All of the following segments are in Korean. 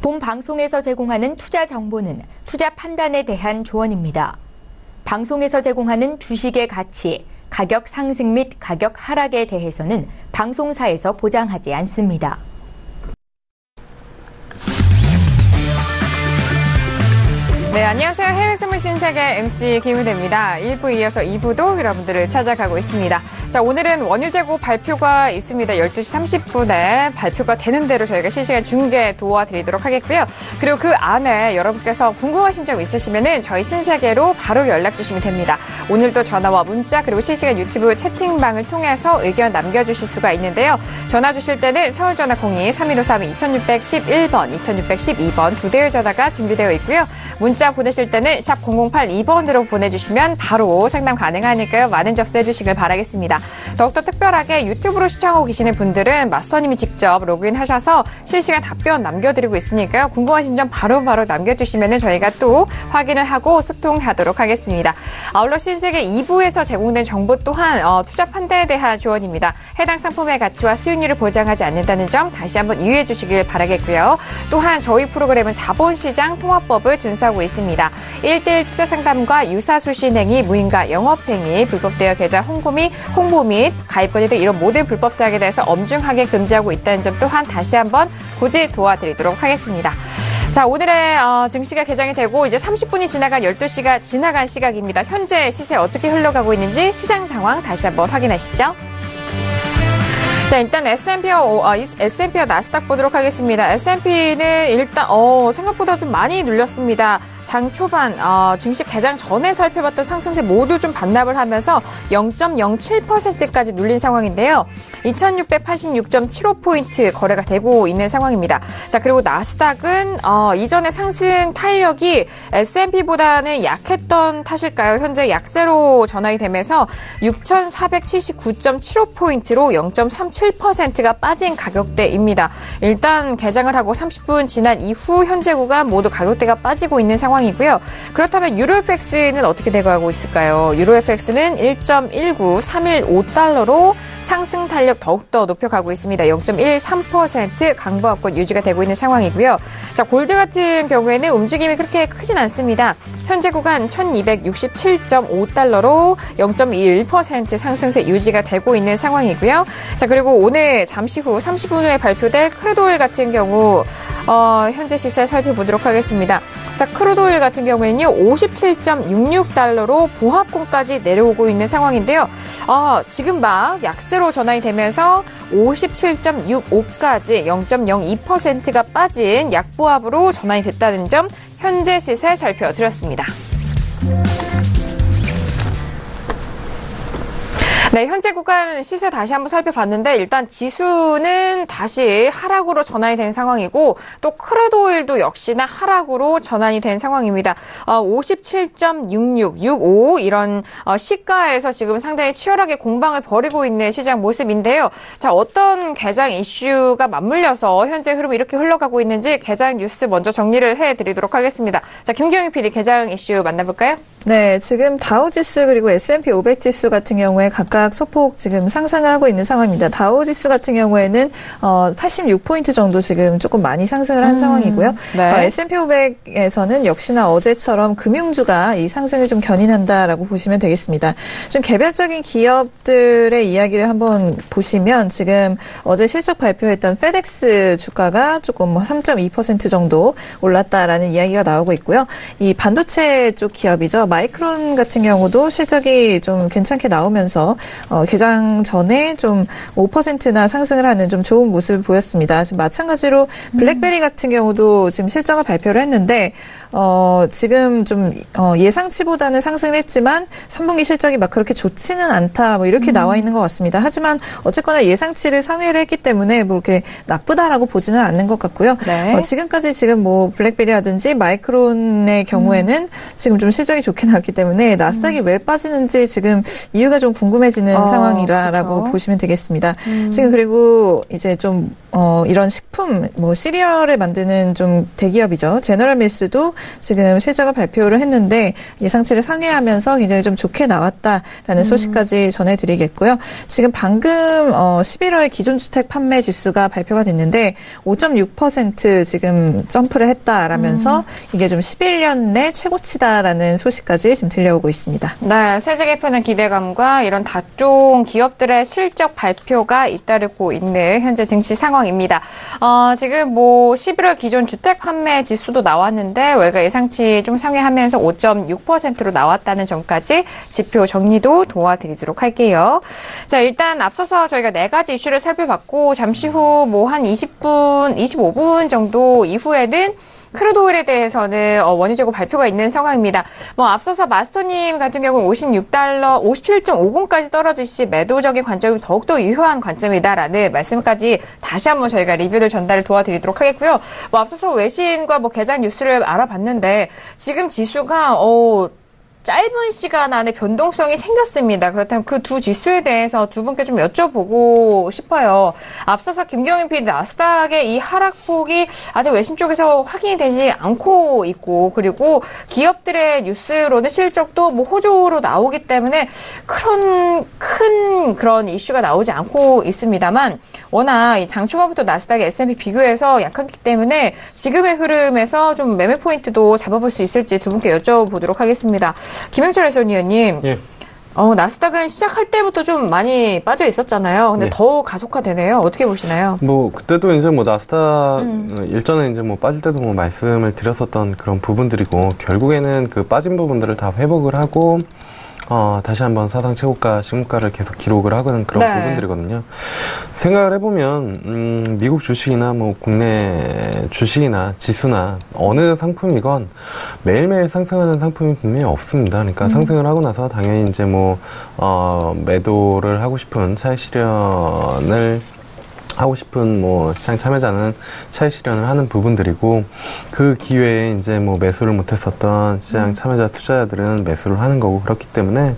본 방송에서 제공하는 투자 정보는 투자 판단에 대한 조언입니다. 방송에서 제공하는 주식의 가치, 가격 상승 및 가격 하락에 대해서는 방송사에서 보장하지 않습니다. 네, 안녕하세요. 해외스물 신세계 MC 김은혜입니다. 1부 이어서 2부도 여러분들을 찾아가고 있습니다. 자, 오늘은 원유 재고 발표가 있습니다. 12시 30분에 발표가 되는 대로 저희가 실시간 중계 도와드리도록 하겠고요. 그리고 그 안에 여러분께서 궁금하신 점 있으시면은 저희 신세계로 바로 연락 주시면 됩니다. 오늘도 전화와 문자 그리고 실시간 유튜브 채팅방을 통해서 의견 남겨주실 수가 있는데요. 전화 주실 때는 서울 전화 02-3132-2611번, 2612번 두 대의 전화가 준비되어 있고요. 문자 보내실 때는 샵 0082번으로 보내주시면 바로 상담 가능하니까요. 많은 접수해 주시길 바라겠습니다. 더욱더 특별하게 유튜브로 시청하고 계시는 분들은 마스터님이 직접 로그인하셔서 실시간 답변 남겨드리고 있으니까요. 궁금하신 점 바로바로 남겨주시면 저희가 또 확인을 하고 소통하도록 하겠습니다. 아울러 신세계 2부에서 제공된 정보 또한 투자 판단에 대한 조언입니다. 해당 상품의 가치와 수익률을 보장하지 않는다는 점 다시 한번 유의해 주시길 바라겠고요. 또한 저희 프로그램은 자본시장 통합법을 준수하고 있습니다. 1대1 투자 상담과 유사수신 행위, 무인가 영업행위, 불법대여 계좌 홍보 및 가입 권유 등 이런 모든 불법 사항에 대해서 엄중하게 금지하고 있다는 점 또한 다시 한번 고지 도와드리도록 하겠습니다. 자, 오늘의 증시가 개장이 되고 이제 30분이 지나간 12시가 지나간 시각입니다. 현재 시세 어떻게 흘러가고 있는지 시장 상황 다시 한번 확인하시죠. 자, 일단 S&P와 나스닥 보도록 하겠습니다. S&P는 일단 생각보다 좀 많이 눌렸습니다. 장 초반 증시 개장 전에 살펴봤던 상승세 모두 좀 반납을 하면서 0.07%까지 눌린 상황인데요. 2686.75포인트 거래가 되고 있는 상황입니다. 자, 그리고 나스닥은 이전에 상승 탄력이 S&P보다는 약했던 탓일까요? 현재 약세로 전환이 되면서 6479.75포인트로 0.37%가 빠진 가격대입니다. 일단 개장을 하고 30분 지난 이후 현재 구간 모두 가격대가 빠지고 있는 상황이고요. 그렇다면 유로FX는 어떻게 돼가고 있을까요? 유로FX는 1.19315달러로 상승 탄력 더욱더 높여가고 있습니다. 0.13% 강보합권 유지가 되고 있는 상황이고요. 자, 골드 같은 경우에는 움직임이 그렇게 크진 않습니다. 현재 구간 1267.5달러로 0.21% 상승세 유지가 되고 있는 상황이고요. 자, 그리고 오늘 잠시 후 30분 후에 발표될 크루드오일 같은 경우 현재 시세 살펴보도록 하겠습니다. 자, 크루드오일 같은 경우에는요, 57.66달러로 보합권까지 내려오고 있는 상황인데요. 지금 막 약세로 전환이 되면서 57.65까지 0.02%가 빠진 약보합으로 전환이 됐다는 점 현재 시세 살펴드렸습니다. 네, 현재 구간 시세 다시 한번 살펴봤는데 일단 지수는 다시 하락으로 전환이 된 상황이고 또 크루드오일도 역시나 하락으로 전환이 된 상황입니다. 57.6665 이런 시가에서 지금 상당히 치열하게 공방을 벌이고 있는 시장 모습인데요. 자, 어떤 개장 이슈가 맞물려서 현재 흐름이 이렇게 흘러가고 있는지 개장 뉴스 먼저 정리를 해드리도록 하겠습니다. 자, 김경희 PD 개장 이슈 만나볼까요? 네, 지금 다우지수 그리고 S&P 500 지수 같은 경우에 각각 소폭 지금 상승을 하고 있는 상황입니다. 다우지수 같은 경우에는 86포인트 정도 지금 조금 많이 상승을 한 상황이고요. 네. S&P 500에서는 역시나 어제처럼 금융주가 이 상승을 좀 견인한다라고 보시면 되겠습니다. 좀 개별적인 기업들의 이야기를 한번 보시면 지금 어제 실적 발표했던 페덱스 주가가 조금 3.2% 정도 올랐다라는 이야기가 나오고 있고요. 이 반도체 쪽 기업이죠. 마이크론 같은 경우도 실적이 좀 괜찮게 나오면서 개장 전에 좀 5%나 상승을 하는 좀 좋은 모습을 보였습니다. 지금 마찬가지로 블랙베리 같은 경우도 지금 실적을 발표를 했는데 지금 좀 예상치보다는 상승을 했지만 3분기 실적이 막 그렇게 좋지는 않다 뭐 이렇게 나와 있는 것 같습니다. 하지만 어쨌거나 예상치를 상회를 했기 때문에 뭐 이렇게 나쁘다라고 보지는 않는 것 같고요. 네. 지금까지 지금 뭐 블랙베리라든지 마이크론의 경우에는 지금 좀 실적이 좋게 나왔기 때문에 나스닥이 왜 빠지는지 지금 이유가 좀 궁금해지는 심해지는 상황이라라고 그렇죠. 보시면 되겠습니다. 지금 그리고 이제 좀 이런 식품, 뭐 시리얼을 만드는 좀 대기업이죠. 제너럴 밀스도 지금 실적을 발표를 했는데 예상치를 상회하면서 굉장히 좀 좋게 나왔다라는 소식까지 전해드리겠고요. 지금 방금 11월 기존주택 판매 지수가 발표가 됐는데 5.6% 지금 점프를 했다라면서 이게 좀 11년 내 최고치다라는 소식까지 지금 들려오고 있습니다. 네, 세제 개편의 기대감과 이런 각종 기업들의 실적 발표가 잇따르고 있는 현재 증시 상황입니다. 지금 뭐 11월 기존 주택 판매 지수도 나왔는데 월가 예상치 좀 상회하면서 5.6%로 나왔다는 점까지 지표 정리도 도와드리도록 할게요. 자, 일단 앞서서 저희가 4가지 이슈를 살펴봤고 잠시 후 뭐 한 20분, 25분 정도 이후에는 크루드 오일에 대해서는 원유 재고 발표가 있는 상황입니다. 뭐 앞서서 마스터님 같은 경우는 56달러, 57.50까지 떨어질 시 매도적인 관점이 더욱더 유효한 관점이다라는 말씀까지 다시 한번 저희가 리뷰를 전달을 도와드리도록 하겠고요. 뭐 앞서서 외신과 뭐 개장 뉴스를 알아봤는데 지금 지수가 짧은 시간 안에 변동성이 생겼습니다. 그렇다면 그 두 지수에 대해서 두 분께 좀 여쭤보고 싶어요. 앞서서 김경인 PD 나스닥의 이 하락폭이 아직 외신 쪽에서 확인이 되지 않고 있고 그리고 기업들의 뉴스로는 실적도 뭐 호조로 나오기 때문에 그런 이슈가 나오지 않고 있습니다만 워낙 이 장초반부터 나스닥의 S&P 비교해서 약하기 때문에 지금의 흐름에서 좀 매매 포인트도 잡아볼 수 있을지 두 분께 여쭤보도록 하겠습니다. 김영철 해설위원님, 예. 나스닥은 시작할 때부터 좀 많이 빠져 있었잖아요. 근데 예. 더 가속화되네요. 어떻게 보시나요? 뭐 그때도 이제 뭐 나스닥 일전에 이제 뭐 빠질 때도 뭐 말씀을 드렸었던 그런 부분들이고 결국에는 그 빠진 부분들을 다 회복을 하고 다시 한번 사상 최고가 시가를 계속 기록을 하는 그런 네. 부분들이거든요. 생각을 해보면 미국 주식이나 뭐 국내 주식이나 지수나 어느 상품이건 매일매일 상승하는 상품이 분명히 없습니다. 그러니까 상승을 하고 나서 당연히 이제 뭐 매도를 하고 싶은 차익 실현을 하고 싶은 뭐 시장 참여자는 차익 실현을 하는 부분들이고 그 기회에 이제 뭐 매수를 못했었던 시장 참여자 투자자들은 매수를 하는 거고 그렇기 때문에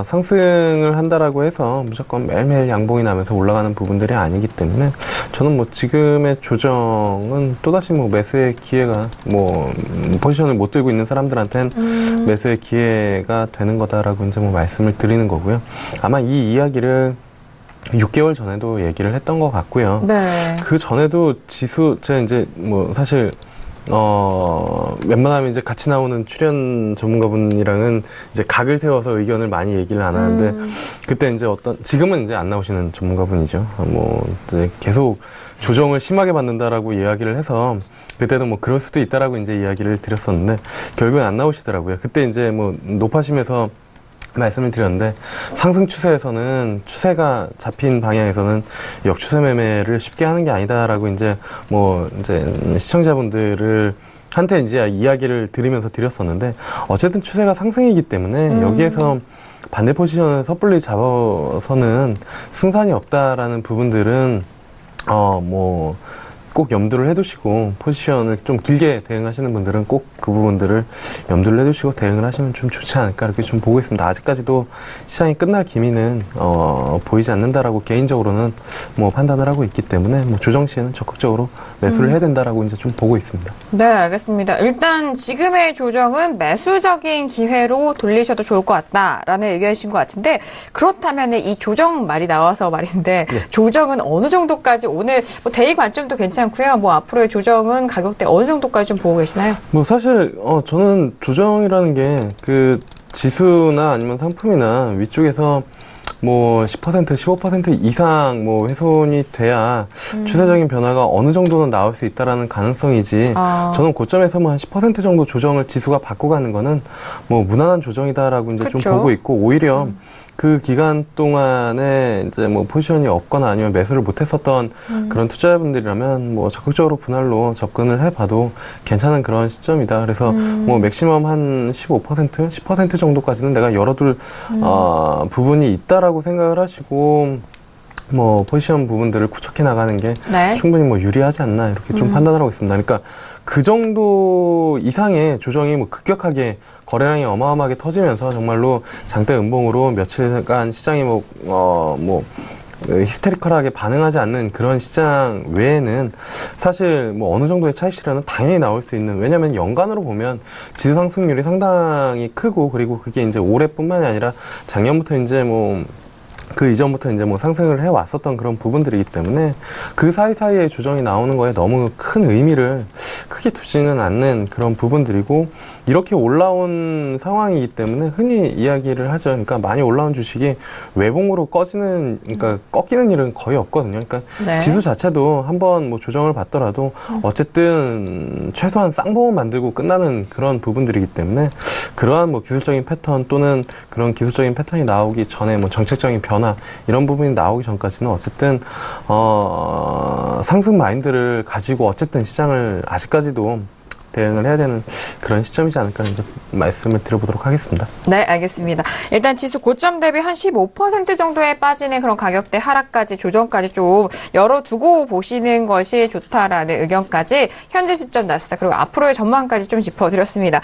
상승을 한다라고 해서 무조건 매일매일 양봉이 나면서 올라가는 부분들이 아니기 때문에 저는 뭐 지금의 조정은 또다시 뭐 매수의 기회가 뭐 포지션을 못 들고 있는 사람들한테는 매수의 기회가 되는 거다라고 이제 뭐 말씀을 드리는 거고요. 아마 이 이야기를 6개월 전에도 얘기를 했던 것 같고요. 네. 그 전에도 제가 이제 뭐 사실, 웬만하면 이제 같이 나오는 출연 전문가분이랑은 이제 각을 세워서 의견을 많이 얘기를 안 하는데, 그때 이제 지금은 이제 안 나오시는 전문가분이죠. 뭐, 이제 계속 조정을 심하게 받는다라고 이야기를 해서, 그때도 뭐 그럴 수도 있다라고 이제 이야기를 드렸었는데, 결국엔 안 나오시더라고요. 그때 이제 뭐 높아심에서 말씀을 드렸는데 상승 추세에서는 추세가 잡힌 방향에서는 역추세 매매를 쉽게 하는 게 아니다라고 이제 뭐 이제 시청자분들을 한테 이제 이야기를 드리면서 드렸었는데 어쨌든 추세가 상승이기 때문에 여기에서 반대 포지션을 섣불리 잡아서는 승산이 없다라는 부분들은 뭐 꼭 염두를 해두시고 포지션을 좀 길게 대응하시는 분들은 꼭 그 부분들을 염두를 해두시고 대응을 하시면 좀 좋지 않을까 이렇게 좀 보고 있습니다. 아직까지도 시장이 끝날 기미는 보이지 않는다라고 개인적으로는 뭐 판단을 하고 있기 때문에 뭐 조정 시에는 적극적으로 매수를 해야 된다라고 이제 좀 보고 있습니다. 네, 알겠습니다. 일단 지금의 조정은 매수적인 기회로 돌리셔도 좋을 것 같다라는 의견이신 것 같은데 그렇다면 이 조정 말이 나와서 말인데 네. 조정은 어느 정도까지 오늘 뭐 대의 관점도 괜찮고요. 뭐 앞으로의 조정은 가격대 어느 정도까지 좀 보고 계시나요? 뭐 사실 저는 조정이라는 게 그 지수나 아니면 상품이나 위쪽에서 뭐 10%, 15% 이상 뭐 훼손이 돼야 추세적인 변화가 어느 정도는 나올 수 있다라는 가능성이지. 저는 고점에서 뭐 한 10% 정도 조정을 지수가 받고 가는 거는 뭐 무난한 조정이다라고 이제 그쵸? 좀 보고 있고 오히려 그 기간 동안에 이제 뭐 포지션이 없거나 아니면 매수를 못했었던 그런 투자자분들이라면 뭐 적극적으로 분할로 접근을 해봐도 괜찮은 그런 시점이다. 그래서 뭐 맥시멈 한 15%, 10% 정도까지는 내가 열어둘 부분이 있다라고 생각을 하시고 뭐 포지션 부분들을 구축해 나가는 게 네. 충분히 뭐 유리하지 않나 이렇게 좀 판단을 하고 있습니다. 그러니까 그 정도 이상의 조정이 뭐 급격하게 거래량이 어마어마하게 터지면서 정말로 장대 음봉으로 며칠간 시장이 히스테리컬하게 반응하지 않는 그런 시장 외에는 사실 뭐 어느 정도의 차익 실현은 당연히 나올 수 있는, 왜냐하면 연간으로 보면 지수 상승률이 상당히 크고, 그리고 그게 이제 올해뿐만이 아니라 작년부터 이제 그 이전부터 이제 상승을 해왔었던 그런 부분들이기 때문에 그 사이사이에 조정이 나오는 거에 너무 큰 의미를 크게 두지는 않는 그런 부분들이고, 이렇게 올라온 상황이기 때문에 흔히 이야기를 하죠. 그러니까 많이 올라온 주식이 외봉으로 그러니까 꺾이는 일은 거의 없거든요. 그러니까 네. 지수 자체도 한번 뭐 조정을 받더라도 어쨌든 최소한 쌍봉을 만들고 끝나는 그런 부분들이기 때문에, 그러한 뭐 기술적인 패턴 또는 그런 기술적인 패턴이 나오기 전에 뭐 정책적인 변화 이런 부분이 나오기 전까지는 어쨌든 상승 마인드를 가지고 어쨌든 시장을 아직까지도 대응을 해야 되는 그런 시점이지 않을까 이제 말씀을 드려보도록 하겠습니다. 네, 알겠습니다. 일단 지수 고점 대비 한 15% 정도에 빠지는 그런 가격대 하락까지 조정까지 좀 열어두고 보시는 것이 좋다라는 의견까지 현재 시점 나스닥 그리고 앞으로의 전망까지 좀 짚어드렸습니다.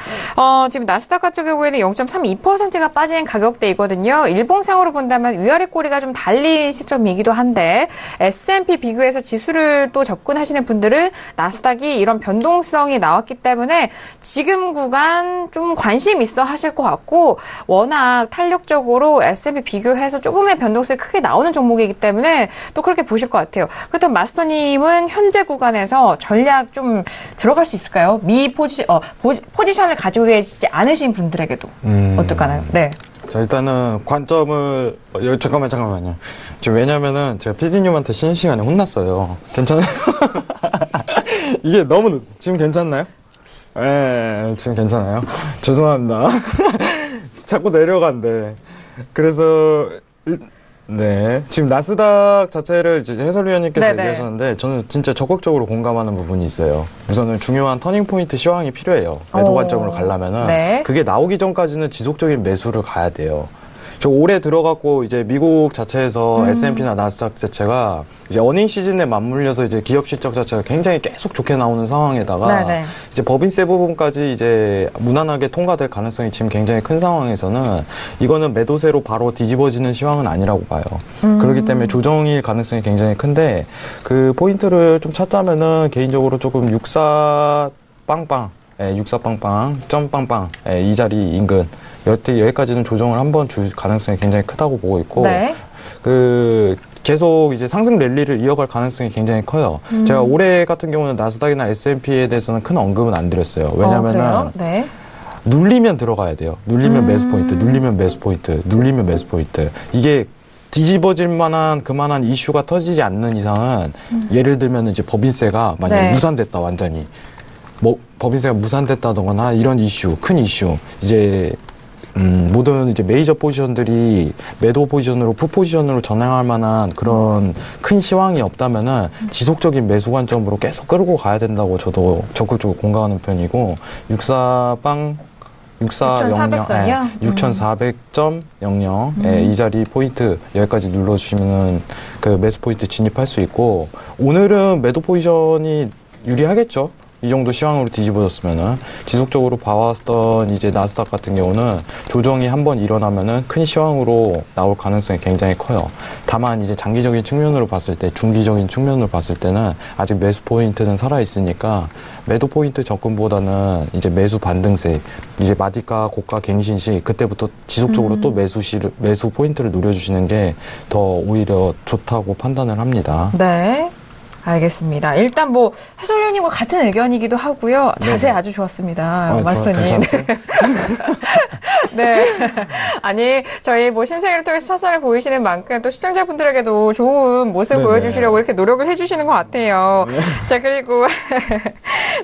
지금 나스닥 같은 경우에는 0.32%가 빠진 가격대이거든요. 일봉상으로 본다면 위아래 꼬리가 좀 달린 시점이기도 한데 S&P 비교해서 지수를 또 접근하시는 분들은 나스닥이 이런 변동성이 나왔기 때문에 지금 구간 좀 관심 있어 하실 것 같고, 워낙 탄력적으로 S&P 비교해서 조금의 변동성이 크게 나오는 종목이기 때문에 또 그렇게 보실 것 같아요. 그렇다면 마스터님은 현재 구간에서 전략 좀 들어갈 수 있을까요? 포지션을 가지고 계시지 않으신 분들에게도 어떨까요? 네. 자, 일단은 관점을 잠깐만요. 지금 왜냐면은 제가 PD님한테 쉬는 시간에 혼났어요. 괜찮아요? 이게 너무 지금 괜찮나요? 네, 지금 괜찮아요. 죄송합니다. 자꾸 내려간대. 그래서 네, 지금 나스닥 자체를 이제 해설위원님께서 네네. 얘기하셨는데 저는 진짜 적극적으로 공감하는 부분이 있어요. 우선은 중요한 터닝포인트 시황이 필요해요. 매도 관점으로 가려면은 네. 그게 나오기 전까지는 지속적인 매수를 가야 돼요. 저 올해 들어갔고 이제 미국 자체에서 S&P나 나스닥 자체가 이제 어닝 시즌에 맞물려서 이제 기업 실적 자체가 굉장히 계속 좋게 나오는 상황에다가 네네. 이제 법인세 부분까지 이제 무난하게 통과될 가능성이 지금 굉장히 큰 상황에서는 이거는 매도세로 바로 뒤집어지는 시황은 아니라고 봐요. 그렇기 때문에 조정일 가능성이 굉장히 큰데 그 포인트를 좀 찾자면은 개인적으로 조금 64 빵빵, 점 빵빵, 이 자리 인근 여기까지는 조정을 한번 줄 가능성이 굉장히 크다고 보고 있고, 네. 계속 이제 상승 랠리를 이어갈 가능성이 굉장히 커요. 제가 올해 같은 경우는 나스닥이나 S&P에 대해서는 큰 언급은 안 드렸어요. 왜냐면은 네. 눌리면 들어가야 돼요. 눌리면 매수 포인트, 눌리면 매수 포인트, 눌리면 매수 포인트. 이게 뒤집어질 만한 그만한 이슈가 터지지 않는 이상은 예를 들면 이제 법인세가 만약에 네. 무산됐다 완전히. 법인세가 무산됐다거나 이런 이슈, 큰 이슈, 이제 모든 이제 메이저 포지션들이 매도 포지션으로 풋 포지션으로 전환할 만한 그런 큰 시황이 없다면은 지속적인 매수 관점으로 계속 끌고 가야 된다고 저도 적극적으로 공감하는 편이고, 6400선이요? 6400.00 이 자리 포인트 여기까지 눌러주시면은 그 매수 포인트 진입할 수 있고, 오늘은 매도 포지션이 유리하겠죠. 이 정도 시황으로 뒤집어졌으면은. 지속적으로 봐왔던 이제 나스닥 같은 경우는 조정이 한번 일어나면은 큰 시황으로 나올 가능성이 굉장히 커요. 다만 이제 장기적인 측면으로 봤을 때, 중기적인 측면으로 봤을 때는 아직 매수 포인트는 살아있으니까 매도 포인트 접근보다는 이제 매수 반등세, 이제 마디가 고가 갱신 시 그때부터 지속적으로 또 매수 포인트를 노려주시는 게 더 오히려 좋다고 판단을 합니다. 네. 알겠습니다. 일단 뭐 해설위원님과 같은 의견이기도 하고요. 자세 네네. 아주 좋았습니다. 마스터님. 괜찮았어요? 네. 아니, 저희 뭐 신세계를 통해서 첫선을 보이시는 만큼 또 시청자분들에게도 좋은 모습 네네. 보여주시려고 이렇게 노력을 해주시는 것 같아요. 자, 그리고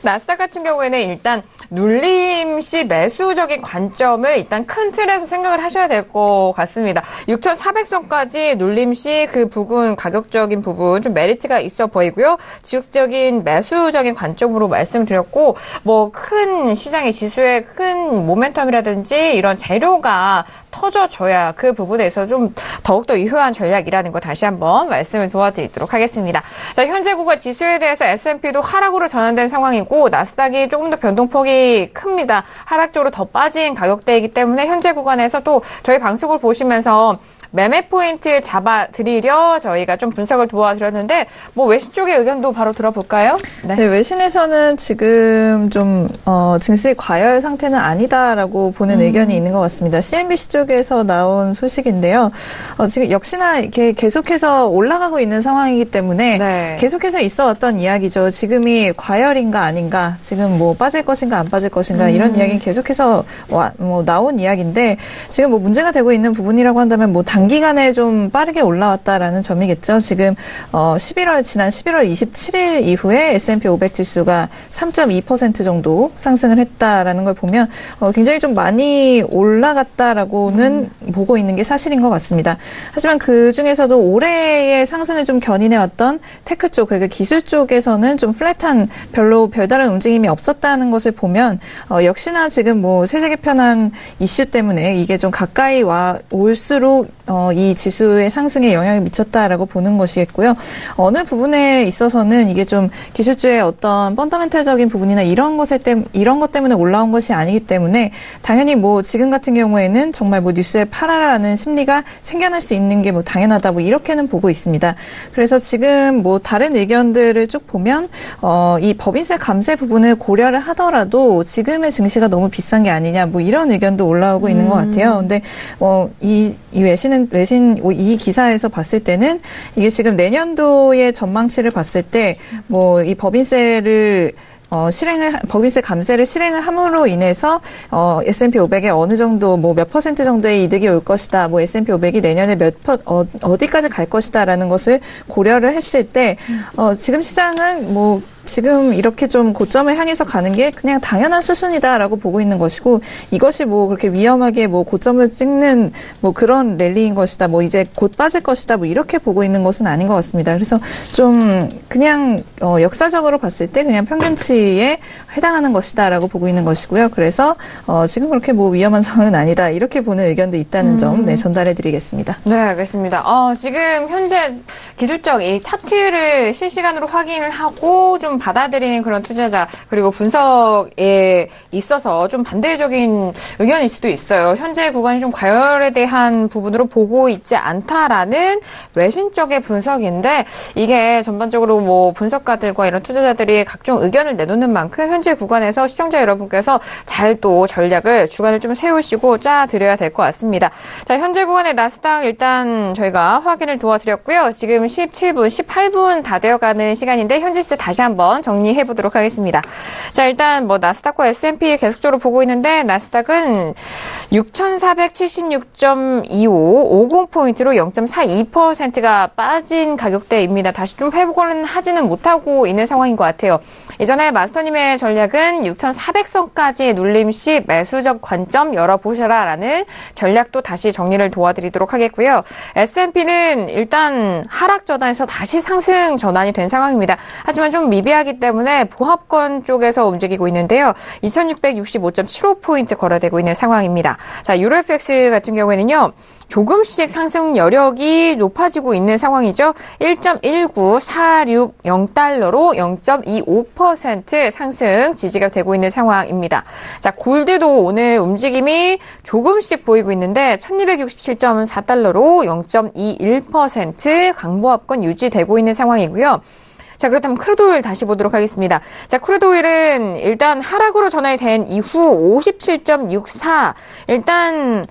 나스닥 같은 경우에는 일단 눌림 시 매수적인 관점을 일단 큰 틀에서 생각을 하셔야 될 것 같습니다. 6,400선까지 눌림 시 그 부분, 가격적인 부분 좀 메리트가 있어 보이고요. 지속적인 매수적인 관점으로 말씀드렸고, 뭐 큰 시장의 지수의 큰 모멘텀이라든지 이런 재료가 터져줘야 그 부분에서 좀 더욱더 유효한 전략이라는 거 다시 한번 말씀을 도와드리도록 하겠습니다. 자, 현재 구간 지수에 대해서 S&P도 하락으로 전환된 상황이고 나스닥이 조금 더 변동폭이 큽니다. 하락 쪽으로 더 빠진 가격대이기 때문에 현재 구간에서 또 저희 방송을 보시면서 매매 포인트 잡아드리려 저희가 좀 분석을 도와드렸는데 뭐 외신 쪽의 의견도 바로 들어볼까요? 네, 외신에서는 지금 좀 증시 과열 상태는 아니다라고 보는 의견이 있는 것 같습니다. CNBC 쪽에서 나온 소식인데요. 지금 역시나 이렇게 계속해서 올라가고 있는 상황이기 때문에 네. 계속해서 있어왔던 이야기죠. 지금이 과열인가 아닌가, 지금 뭐 빠질 것인가 안 빠질 것인가 이런 이야기는 계속해서 나온 이야기인데 지금 뭐 문제가 되고 있는 부분이라고 한다면 뭐 단기간에 좀 빠르게 올라왔다라는 점이겠죠. 지금 지난 11월 27일 이후에 S&P 500 지수가 3.2% 정도 상승을 했다라는 걸 보면 굉장히 좀 많이 올라갔다라고는 보고 있는 게 사실인 것 같습니다. 하지만 그 중에서도 올해의 상승을 좀 견인해왔던 테크 쪽, 그리고 기술 쪽에서는 좀 플랫한 별로 별다른 움직임이 없었다는 것을 보면 역시나 지금 뭐 세계 편한 이슈 때문에 이게 좀 가까이 올수록 이 지수의 상승에 영향을 미쳤다라고 보는 것이겠고요. 어느 부분에 있어서는 이게 좀 기술주의 어떤 펀더멘탈적인 부분이나 이런 것 때문에 올라온 것이 아니기 때문에 당연히 뭐 지금 같은 경우에는 정말 뭐 뉴스에 팔아라라는 심리가 생겨날 수 있는 게 뭐 당연하다 뭐 이렇게는 보고 있습니다. 그래서 지금 뭐 다른 의견들을 쭉 보면 이 법인세 감세 부분을 고려를 하더라도 지금의 증시가 너무 비싼 게 아니냐 뭐 이런 의견도 올라오고 있는 것 같아요. 근데 이 이 기사에서 봤을 때는 이게 지금 내년도의 전망치를 봤을 때 뭐 이 법인세 감세를 실행을 함으로 인해서 S&P 500에 어느 정도 뭐 몇 퍼센트 정도의 이득이 올 것이다. 뭐 S&P 500이 내년에 어디까지 갈 것이다라는 것을 고려를 했을 때 지금 시장은 뭐 지금 이렇게 좀 고점을 향해서 가는 게 그냥 당연한 수순이다라고 보고 있는 것이고 이것이 뭐 그렇게 위험하게 뭐 고점을 찍는 뭐 그런 랠리인 것이다. 뭐 이제 곧 빠질 것이다. 뭐 이렇게 보고 있는 것은 아닌 것 같습니다. 그래서 좀 그냥 역사적으로 봤을 때 그냥 평균치에 해당하는 것이다라고 보고 있는 것이고요. 그래서 지금 그렇게 뭐 위험한 상황은 아니다. 이렇게 보는 의견도 있다는 점 전달해드리겠습니다. 네, 알겠습니다. 지금 현재 기술적 이 차트를 실시간으로 확인을 하고 좀 받아들이는 그런 투자자 그리고 분석에 있어서 좀 반대적인 의견일 수도 있어요. 현재 구간이 좀 과열에 대한 부분으로 보고 있지 않다라는 외신 쪽의 분석인데 이게 전반적으로 뭐 분석가들과 이런 투자자들이 각종 의견을 내놓는 만큼 현재 구간에서 시청자 여러분께서 잘 또 전략을 주간을 좀 세우시고 짜드려야 될 것 같습니다. 자, 현재 구간의 나스닥 일단 저희가 확인을 도와드렸고요. 지금 17분, 18분 다 되어가는 시간인데 현재 시세 다시 한번 정리해 보도록 하겠습니다. 자, 일단 뭐 나스닥과 S&P 계속적으로 보고 있는데 나스닥은 6,476.25 50포인트로 0.42%가 빠진 가격대입니다. 다시 좀 회복은 하지는 못하고 있는 상황인 것 같아요. 이전에 마스터님의 전략은 6,400선까지 눌림 시 매수적 관점 열어보셔라 라는 전략도 다시 정리를 도와드리도록 하겠고요. S&P는 일단 하락 전환에서 다시 상승 전환이 된 상황입니다. 하지만 좀 미비하기 때문에 보합권 쪽에서 움직이고 있는데요. 2,665.75포인트 거래되고 있는 상황입니다. 자, 유로FX 같은 경우에는요. 조금씩 상승 여력이 높아지고 있는 상황이죠. 1.19460달러로 0.25% 상승 지지가 되고 있는 상황입니다. 자, 골드도 오늘 움직임이 조금씩 보이고 있는데 1267.4달러로 0.21% 강보합권 유지되고 있는 상황이고요. 자, 그렇다면 크루드오일 다시 보도록 하겠습니다. 자, 크루드오일은 일단 하락으로 전환이 된 이후 57.64 일단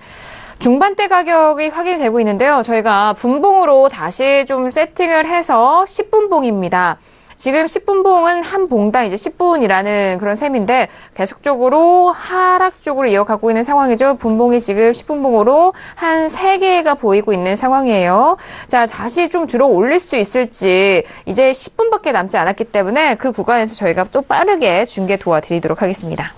중반대 가격이 확인되고 있는데요. 저희가 분봉으로 다시 좀 세팅을 해서 10분봉입니다. 지금 10분봉은 한 봉당 이제 10분이라는 그런 셈인데 계속적으로 하락 쪽으로 이어가고 있는 상황이죠. 분봉이 지금 10분봉으로 한 3개가 보이고 있는 상황이에요. 자, 다시 좀 들어 올릴 수 있을지 이제 10분밖에 남지 않았기 때문에 그 구간에서 저희가 또 빠르게 중계 도와드리도록 하겠습니다.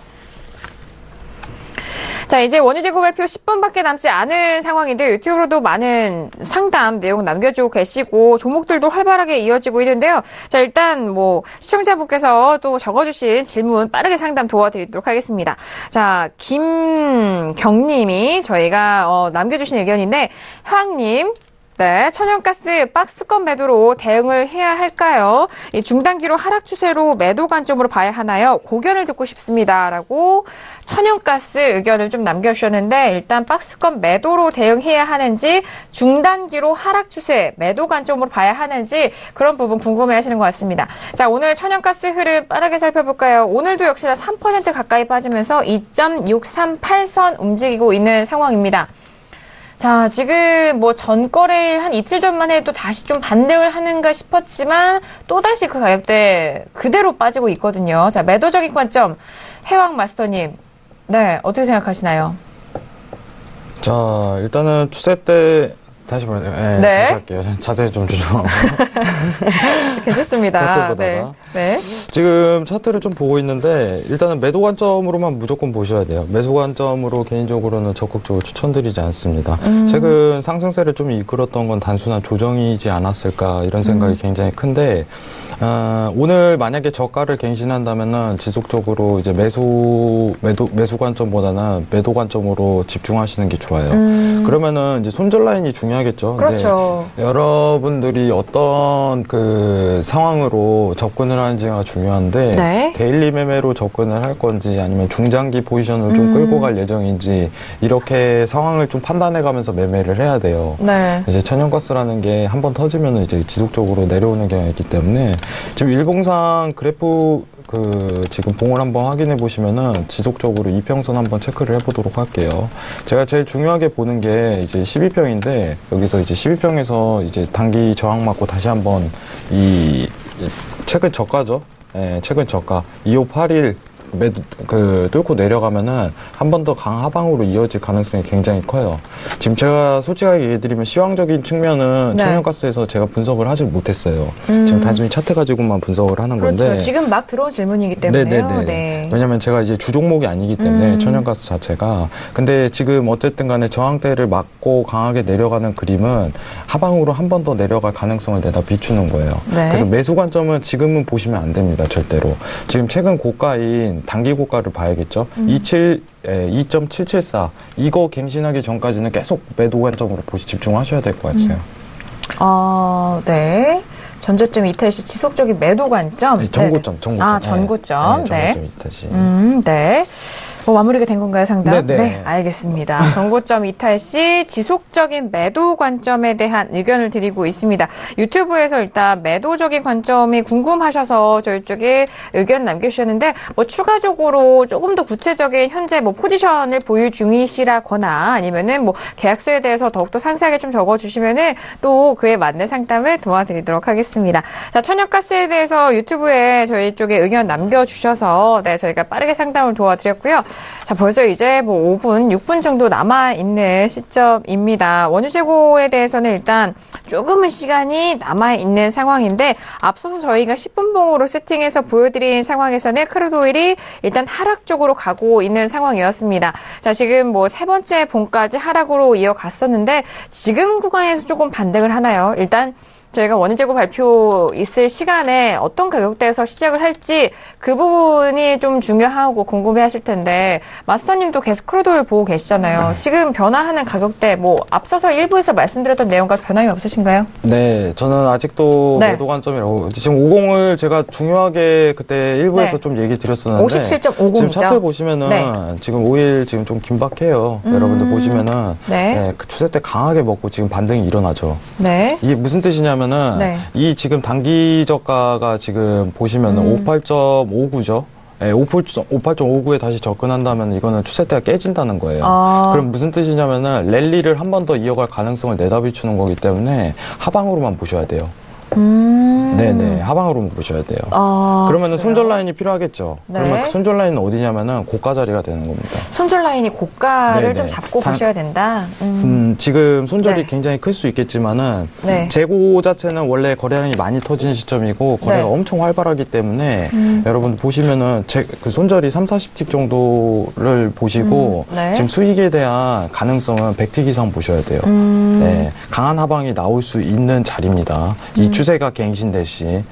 자, 이제 원유재고 발표 10분밖에 남지 않은 상황인데 유튜브로도 많은 상담 내용 남겨주고 계시고 종목들도 활발하게 이어지고 있는데요. 자, 일단 뭐 시청자분께서 또 적어주신 질문 빠르게 상담 도와드리도록 하겠습니다. 자, 김경님이 저희가 남겨주신 의견인데 화학님, 네, 천연가스 박스권 매도로 대응을 해야 할까요? 이 중단기로 하락 추세로 매도 관점으로 봐야 하나요? 고견을 듣고 싶습니다. 라고 천연가스 의견을 좀 남겨주셨는데 일단 박스권 매도로 대응해야 하는지 중단기로 하락 추세 매도 관점으로 봐야 하는지 그런 부분 궁금해하시는 것 같습니다. 자, 오늘 천연가스 흐름 빠르게 살펴볼까요? 오늘도 역시나 3% 가까이 빠지면서 2.638선 움직이고 있는 상황입니다. 자, 지금 뭐 전거래일 한 이틀 전만 해도 다시 좀 반등을 하는가 싶었지만 또다시 그 가격대 그대로 빠지고 있거든요. 자, 매도적인 관점 해왕 마스터님, 네, 어떻게 생각하시나요? 자, 일단은 추세 때 다시 네. 다시 할게요. 자세히 좀 조정하고. 괜찮습니다. 차트 보다가. 네. 네. 지금 차트를 좀 보고 있는데 일단은 매도 관점으로만 무조건 보셔야 돼요. 매수 관점으로 개인적으로는 적극적으로 추천드리지 않습니다. 최근 상승세를 좀 이끌었던 건 단순한 조정이지 않았을까 이런 생각이 굉장히 큰데 오늘 만약에 저가를 갱신한다면은 지속적으로 이제 매수 관점보다는 매도 관점으로 집중하시는 게 좋아요. 그러면은 이제 손절 라인이 중요하겠죠. 그렇죠. 여러분들이 어떤 그 상황으로 접근을 하는지가 중요한데 네. 데일리 매매로 접근을 할 건지 아니면 중장기 포지션을 좀 끌고 갈 예정인지 이렇게 상황을 좀 판단해 가면서 매매를 해야 돼요. 네. 이제 천연가스라는 게 한번 터지면 이제 지속적으로 내려오는 경향이 있기 때문에 지금 일봉상 그래프 지금 봉을 한번 확인해 보시면은 지속적으로 이평선 한번 체크를 해보도록 할게요. 제가 제일 중요하게 보는 게 이제 12평인데 여기서 이제 12평에서 이제 단기 저항 맞고 다시 한번 최근 저가죠. 예, 최근 저가 2581 뚫고 내려가면은 한 번 더 강하방으로 이어질 가능성이 굉장히 커요. 지금 제가 솔직하게 얘기해드리면 시황적인 측면은 네. 천연가스에서 제가 분석을 하지 못했어요. 지금 단순히 차트 가지고만 분석을 하는 그렇죠. 건데. 지금 막 들어온 질문이기 때문에요. 네네네. 네. 왜냐면 제가 이제 주종목이 아니기 때문에 천연가스 자체가. 근데 지금 어쨌든 간에 저항대를 맞고 강하게 내려가는 그림은 하방으로 한 번 더 내려갈 가능성을 내다 비추는 거예요. 네. 그래서 매수 관점은 지금은 보시면 안 됩니다. 절대로. 지금 최근 고가인 단기 고가를 봐야겠죠. 2.774 이거 갱신하기 전까지는 계속 매도 관점으로 집중하셔야 될 것 같아요. 네. 전저점 이탈 시 지속적인 매도 관점. 네, 전고점. 아, 전고점. 네. 전고점 이탈 시. 네. 마무리가 된 건가요, 상담? 네네. 네, 알겠습니다. 전고점 이탈 시 지속적인 매도 관점에 대한 의견을 드리고 있습니다. 유튜브에서 일단 매도적인 관점이 궁금하셔서 저희 쪽에 의견 남겨주셨는데, 추가적으로 조금 더 구체적인 현재 포지션을 보유 중이시라거나 아니면은 계약서에 대해서 더욱더 상세하게 좀 적어주시면은 또 그에 맞는 상담을 도와드리도록 하겠습니다. 자, 천연가스에 대해서 유튜브에 저희 쪽에 의견 남겨주셔서 네, 저희가 빠르게 상담을 도와드렸고요. 자, 벌써 이제 5분, 6분 정도 남아있는 시점입니다. 원유재고에 대해서는 일단 조금은 시간이 남아있는 상황인데 앞서서 저희가 10분 봉으로 세팅해서 보여드린 상황에서는 크루드오일이 일단 하락 쪽으로 가고 있는 상황이었습니다. 자, 지금 세 번째 봉까지 하락으로 이어갔었는데 지금 구간에서 조금 반등을 하나요? 일단 저희가 원유재고 발표 있을 시간에 어떤 가격대에서 시작을 할지 그 부분이 좀 중요하고 궁금해 하실 텐데 마스터님도 계속 크루드오일 보고 계시잖아요. 지금 변화하는 가격대 앞서서 일부에서 말씀드렸던 내용과 변함이 없으신가요? 네, 저는 아직도 매도 관점이라고 지금 50을 제가 중요하게 그때 일부에서 좀 얘기 드렸었는데 57.50이죠. 지금 차트 보시면은 지금 5일 지금 좀 긴박해요. 여러분들 보시면은 그 추세 때 강하게 먹고 지금 반등이 일어나죠. 네. 이게 무슨 뜻이냐면은 이 지금 단기 저가가 지금 보시면은 58.59죠. 네, 58.59에 다시 접근한다면 이거는 추세대가 깨진다는 거예요. 그럼 무슨 뜻이냐면은 랠리를 한 번 더 이어갈 가능성을 내다비추는 거기 때문에 하방으로만 보셔야 돼요. 네네. 하방으로 보셔야 돼요. 그러면은 손절 라인이 필요하겠죠. 네. 그러면 그 손절 라인은 어디냐면은 고가 자리가 되는 겁니다. 손절 라인이 고가를 네네. 좀 잡고 보셔야 된다. 지금 손절이 네. 굉장히 클 수 있겠지만은 네. 재고 자체는 원래 거래량이 많이 터지는 시점이고 거래가 네. 엄청 활발하기 때문에 여러분 보시면은 그 손절이 3, 40틱 정도를 보시고 네. 지금 수익에 대한 가능성은 100틱 이상 보셔야 돼요. 네, 강한 하방이 나올 수 있는 자리입니다. 이 추세가 갱신될 시.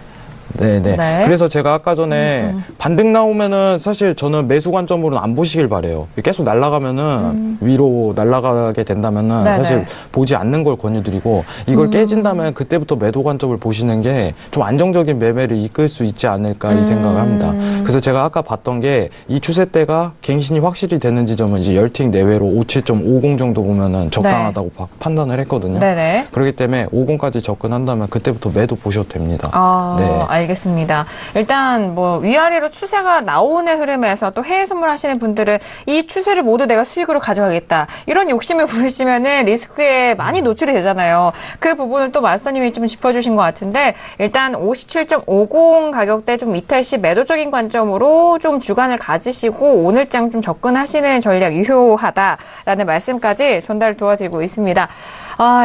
네네. 네. 그래서 제가 아까 전에 반등 나오면은 사실 저는 매수 관점으로는 안 보시길 바래요. 계속 날아가면은 위로 날아가게 된다면은 네네. 사실 보지 않는 걸 권유드리고 이걸 깨진다면 그때부터 매도 관점을 보시는 게 좀 안정적인 매매를 이끌 수 있지 않을까 이 생각을 합니다. 그래서 제가 아까 봤던 게 이 추세대가 갱신이 확실히 되는 지점은 이제 10틱 내외로 57.50 정도 보면은 적당하다고 판단을 했거든요. 네네. 그렇기 때문에 50까지 접근한다면 그때부터 매도 보셔도 됩니다. 네. 알겠습니다. 일단 뭐 위아래로 추세가 나오는 흐름에서 또 해외 선물하시는 분들은 이 추세를 모두 내가 수익으로 가져가겠다 이런 욕심을 부리시면은 리스크에 많이 노출이 되잖아요. 그 부분을 또 마스터님이 좀 짚어주신 것 같은데 일단 57.50 가격대 좀 이탈 시 매도적인 관점으로 좀 주간을 가지시고 오늘장 좀 접근하시는 전략 유효하다라는 말씀까지 전달 도와드리고 있습니다.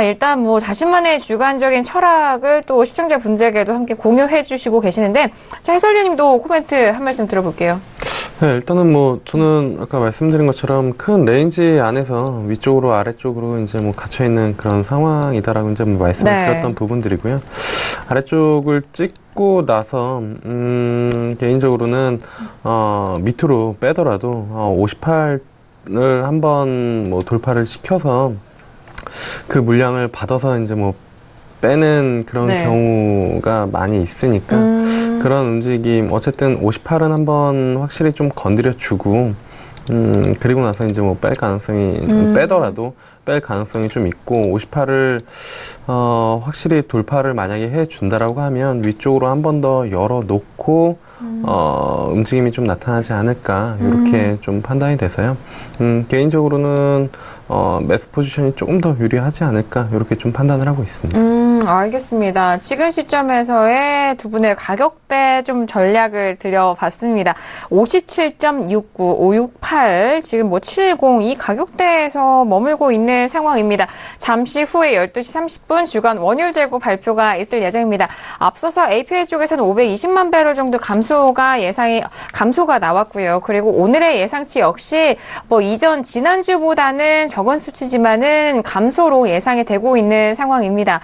일단 뭐 자신만의 주관적인 철학을 또 시청자분들에게도 함께 공유해 주시고 계시는데 자, 해설위원님도 코멘트 한 말씀 들어볼게요. 네, 일단은 뭐 저는 아까 말씀드린 것처럼 큰 레인지 안에서 위쪽으로 아래쪽으로 이제 뭐 갇혀 있는 그런 상황이다라고 이제 뭐 말씀을 네. 드렸던 부분들이고요. 아래쪽을 찍고 나서 개인적으로는 밑으로 빼더라도 58을 한번 뭐 돌파를 시켜서 그 물량을 받아서 이제 뭐 빼는 그런 네. 경우가 많이 있으니까 그런 움직임 어쨌든 58은 한번 확실히 좀 건드려 주고 그리고 나서 이제 뭐 뺄 가능성이 빼더라도 뺄 가능성이 좀 있고 58을 확실히 돌파를 만약에 해 준다라고 하면 위쪽으로 한 번 더 열어 놓고 움직임이 좀 나타나지 않을까 이렇게 좀 판단이 돼서요. 개인적으로는 매수 포지션이 조금 더 유리하지 않을까 이렇게 좀 판단을 하고 있습니다. 알겠습니다. 지금 시점에서의 두 분의 가격대 좀 전략을 드려봤습니다. 57.69, 568, 지금 뭐 70 이 가격대에서 머물고 있는 상황입니다. 잠시 후에 12시 30분 주간 원율 재고 발표가 있을 예정입니다. 앞서서 API 쪽에서는 520만 배럴 정도 감소가 나왔고요. 그리고 오늘의 예상치 역시 뭐 이전 지난주보다는 적은 수치지만은 감소로 예상이 되고 있는 상황입니다.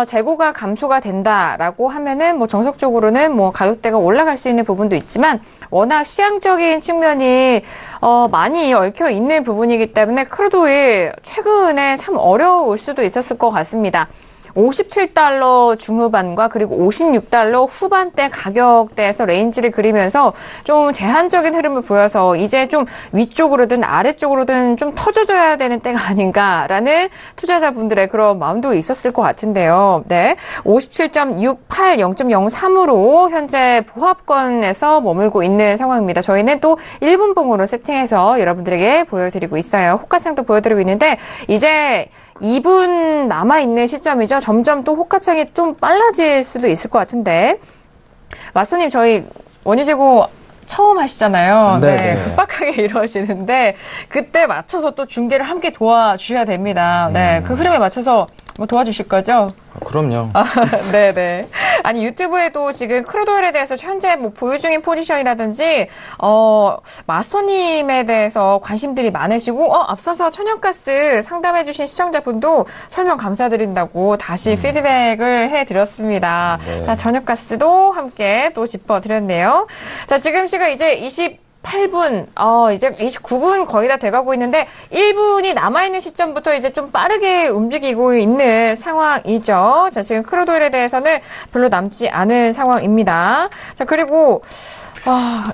재고가 감소가 된다라고 하면은 뭐 정석적으로는 뭐 가격대가 올라갈 수 있는 부분도 있지만 워낙 시향적인 측면이 많이 얽혀 있는 부분이기 때문에 크루도일 최근에 참 어려울 수도 있었을 것 같습니다. 57달러 중후반과 그리고 56달러 후반대 가격대에서 레인지를 그리면서 좀 제한적인 흐름을 보여서 이제 좀 위쪽으로든 아래쪽으로든 좀 터져줘야 되는 때가 아닌가라는 투자자분들의 그런 마음도 있었을 것 같은데요. 네, 57.68, 0.03으로 현재 보합권에서 머물고 있는 상황입니다. 저희는 또 1분 봉으로 세팅해서 여러분들에게 보여드리고 있어요. 호가창도 보여드리고 있는데 이제 2분 남아있는 시점이죠. 점점 또 호가창이 좀 빨라질 수도 있을 것 같은데 마스터님 저희 원유재고 처음 하시잖아요. 네, 급박하게 이루어지는데 그때 맞춰서 또 중계를 함께 도와주셔야 됩니다. 네, 그 흐름에 맞춰서 뭐 도와주실 거죠? 그럼요. 네네. 아니 유튜브에도 지금 크루도일에 대해서 현재 뭐 보유 중인 포지션이라든지 마스터님에 대해서 관심들이 많으시고 앞서서 천연가스 상담해주신 시청자분도 설명 감사드린다고 다시 피드백을 해드렸습니다. 네. 자, 천연가스도 함께 또 짚어드렸네요. 자, 지금 시각 이제 28분, 이제 29분 거의 다 돼가고 있는데 1분이 남아있는 시점부터 이제 좀 빠르게 움직이고 있는 상황이죠. 자, 지금 크루도일에 대해서는 별로 남지 않은 상황입니다. 자, 그리고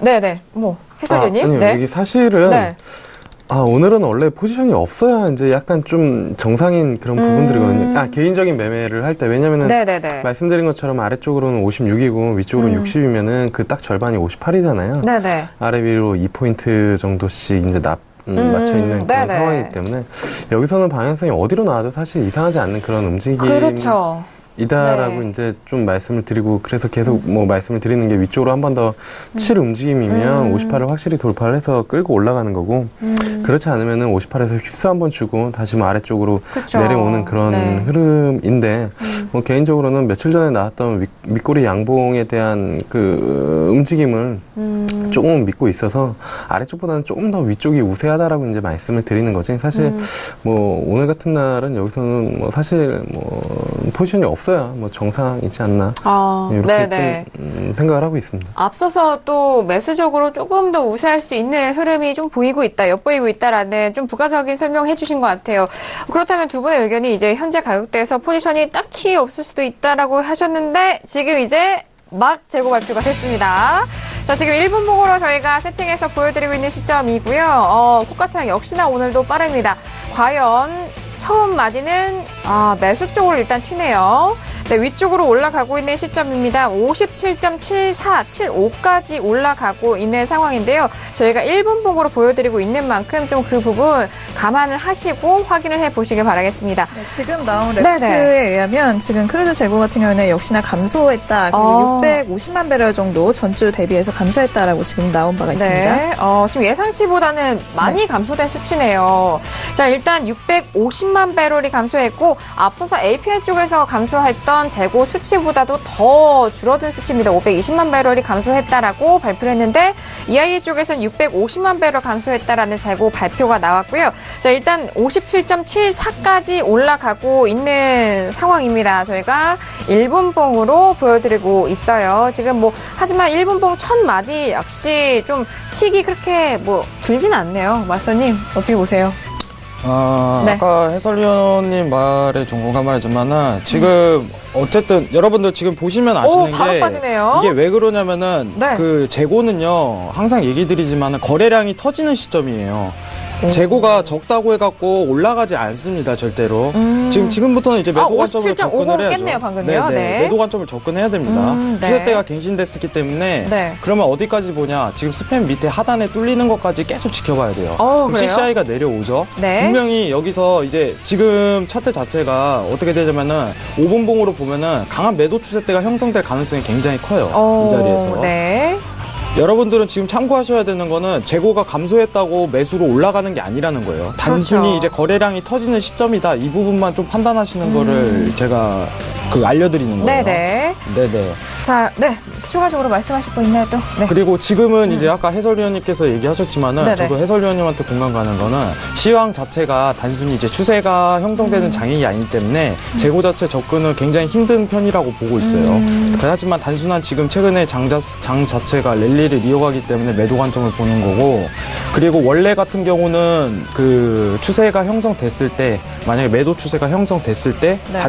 네네, 뭐 해설위원님, 아니요, 네, 이게 사실은 네. 오늘은 원래 포지션이 없어야 이제 약간 좀 정상인 그런 부분들이거든요. 개인적인 매매를 할 때 왜냐면은 네네네. 말씀드린 것처럼 아래쪽으로는 56이고 위쪽으로는 60이면은 그 딱 절반이 58이잖아요. 네네. 아래 위로 2포인트 정도씩 이제 맞춰 있는 그런 네네. 상황이기 때문에 여기서는 방향성이 어디로 나와도 사실 이상하지 않는 그런 움직임. 그렇죠. 이다라고 네. 이제 좀 말씀을 드리고 그래서 계속 뭐 말씀을 드리는 게 위쪽으로 한 번 더 칠 움직임이면 58을 확실히 돌파를 해서 끌고 올라가는 거고 그렇지 않으면은 58에서 휩싸 한번 주고 다시 뭐 아래쪽으로 그쵸. 내려오는 그런 네. 흐름인데 뭐 개인적으로는 며칠 전에 나왔던 윗꼬리 양봉에 대한 그 움직임을 조금 믿고 있어서 아래쪽보다는 조금 더 위쪽이 우세하다라고 이제 말씀을 드리는 거지 사실 뭐 오늘 같은 날은 여기서는 뭐 사실 뭐 포지션이 없어야 뭐 정상이지 않나 이렇게 네네. 좀 생각을 하고 있습니다. 앞서서 또 매수적으로 조금 더 우세할 수 있는 흐름이 좀 보이고 있다, 엿보이고 있다라는 좀 부가적인 설명을 해주신 것 같아요. 그렇다면 두 분의 의견이 이제 현재 가격대에서 포지션이 딱히 없을 수도 있다라고 하셨는데 지금 이제 막 재고 발표가 됐습니다. 자, 지금 1분 봉으로 저희가 세팅해서 보여드리고 있는 시점이고요. 코가창 역시나 오늘도 빠릅니다. 과연 처음 마디는 매수 쪽으로 일단 튀네요. 네, 위쪽으로 올라가고 있는 시점입니다. 57.74, 75까지 올라가고 있는 상황인데요. 저희가 1분 봉으로 보여드리고 있는 만큼 좀 그 부분 감안을 하시고 확인을 해보시길 바라겠습니다. 네, 지금 나온 레프트에 의하면 지금 크루드 재고 같은 경우는 역시나 감소했다. 그리고 650만 배럴 정도 전주 대비해서 감소했다라고 지금 나온 바가 있습니다. 네, 지금 예상치보다는 많이 감소된 수치네요. 자, 일단 650만 배럴이 감소했고 앞서서 API 쪽에서 감소했던 재고 수치보다도 더 줄어든 수치입니다. 520만 배럴이 감소했다라고 발표를 했는데 EIA 쪽에서는 650만 배럴 감소했다라는 재고 발표가 나왔고요. 자, 일단 57.74까지 올라가고 있는 상황입니다. 저희가 1분봉으로 보여드리고 있어요. 지금 뭐 하지만 1분봉 첫 마디 역시 좀 틱이 그렇게 뭐 길진 않네요. 마스터님 어떻게 보세요? 네. 아까 해설위원님 말에 좀 공감하지만은 지금 어쨌든 여러분들 지금 보시면 아시는 바로 게 빠지네요. 이게 왜 그러냐면은 네. 그 재고는요 항상 얘기 드리지만은 거래량이 터지는 시점이에요. 재고가 적다고 해갖고 올라가지 않습니다, 절대로. 지금부터는 이제 매도 관점을 접근을 해야죠. 깼네요, 방금요. 네. 매도 관점을 접근해야 됩니다. 네. 추세대가 갱신됐기 때문에 네. 그러면 어디까지 보냐? 지금 스팸 밑에 하단에 뚫리는 것까지 계속 지켜봐야 돼요. 그럼 그래요? CCI가 내려오죠. 네. 분명히 여기서 이제 지금 차트 자체가 어떻게 되냐면은 5분봉으로 보면은 강한 매도 추세대가 형성될 가능성이 굉장히 커요. 이 자리에서. 네. 여러분들은 지금 참고하셔야 되는 거는 재고가 감소했다고 매수로 올라가는 게 아니라는 거예요. 단순히 그렇죠. 이제 거래량이 터지는 시점이다. 이 부분만 좀 판단하시는 거를 제가 알려드리는 거예요. 네네. 네네. 자, 네. 추가적으로 말씀하실 거 있나요, 또? 네. 그리고 지금은 이제 아까 해설위원님께서 얘기하셨지만은 네네. 저도 해설위원님한테 공감 가는 거는 시황 자체가 단순히 이제 추세가 형성되는 장이 아니기 때문에 재고 자체 접근은 굉장히 힘든 편이라고 보고 있어요. 하지만 단순한 지금 최근에 장 자체가 랠리를 이어가기 때문에 매도 관점을 보는 거고 그리고 원래 같은 경우는 그 추세가 형성됐을 때 만약에 매도 추세가 형성됐을 때 네.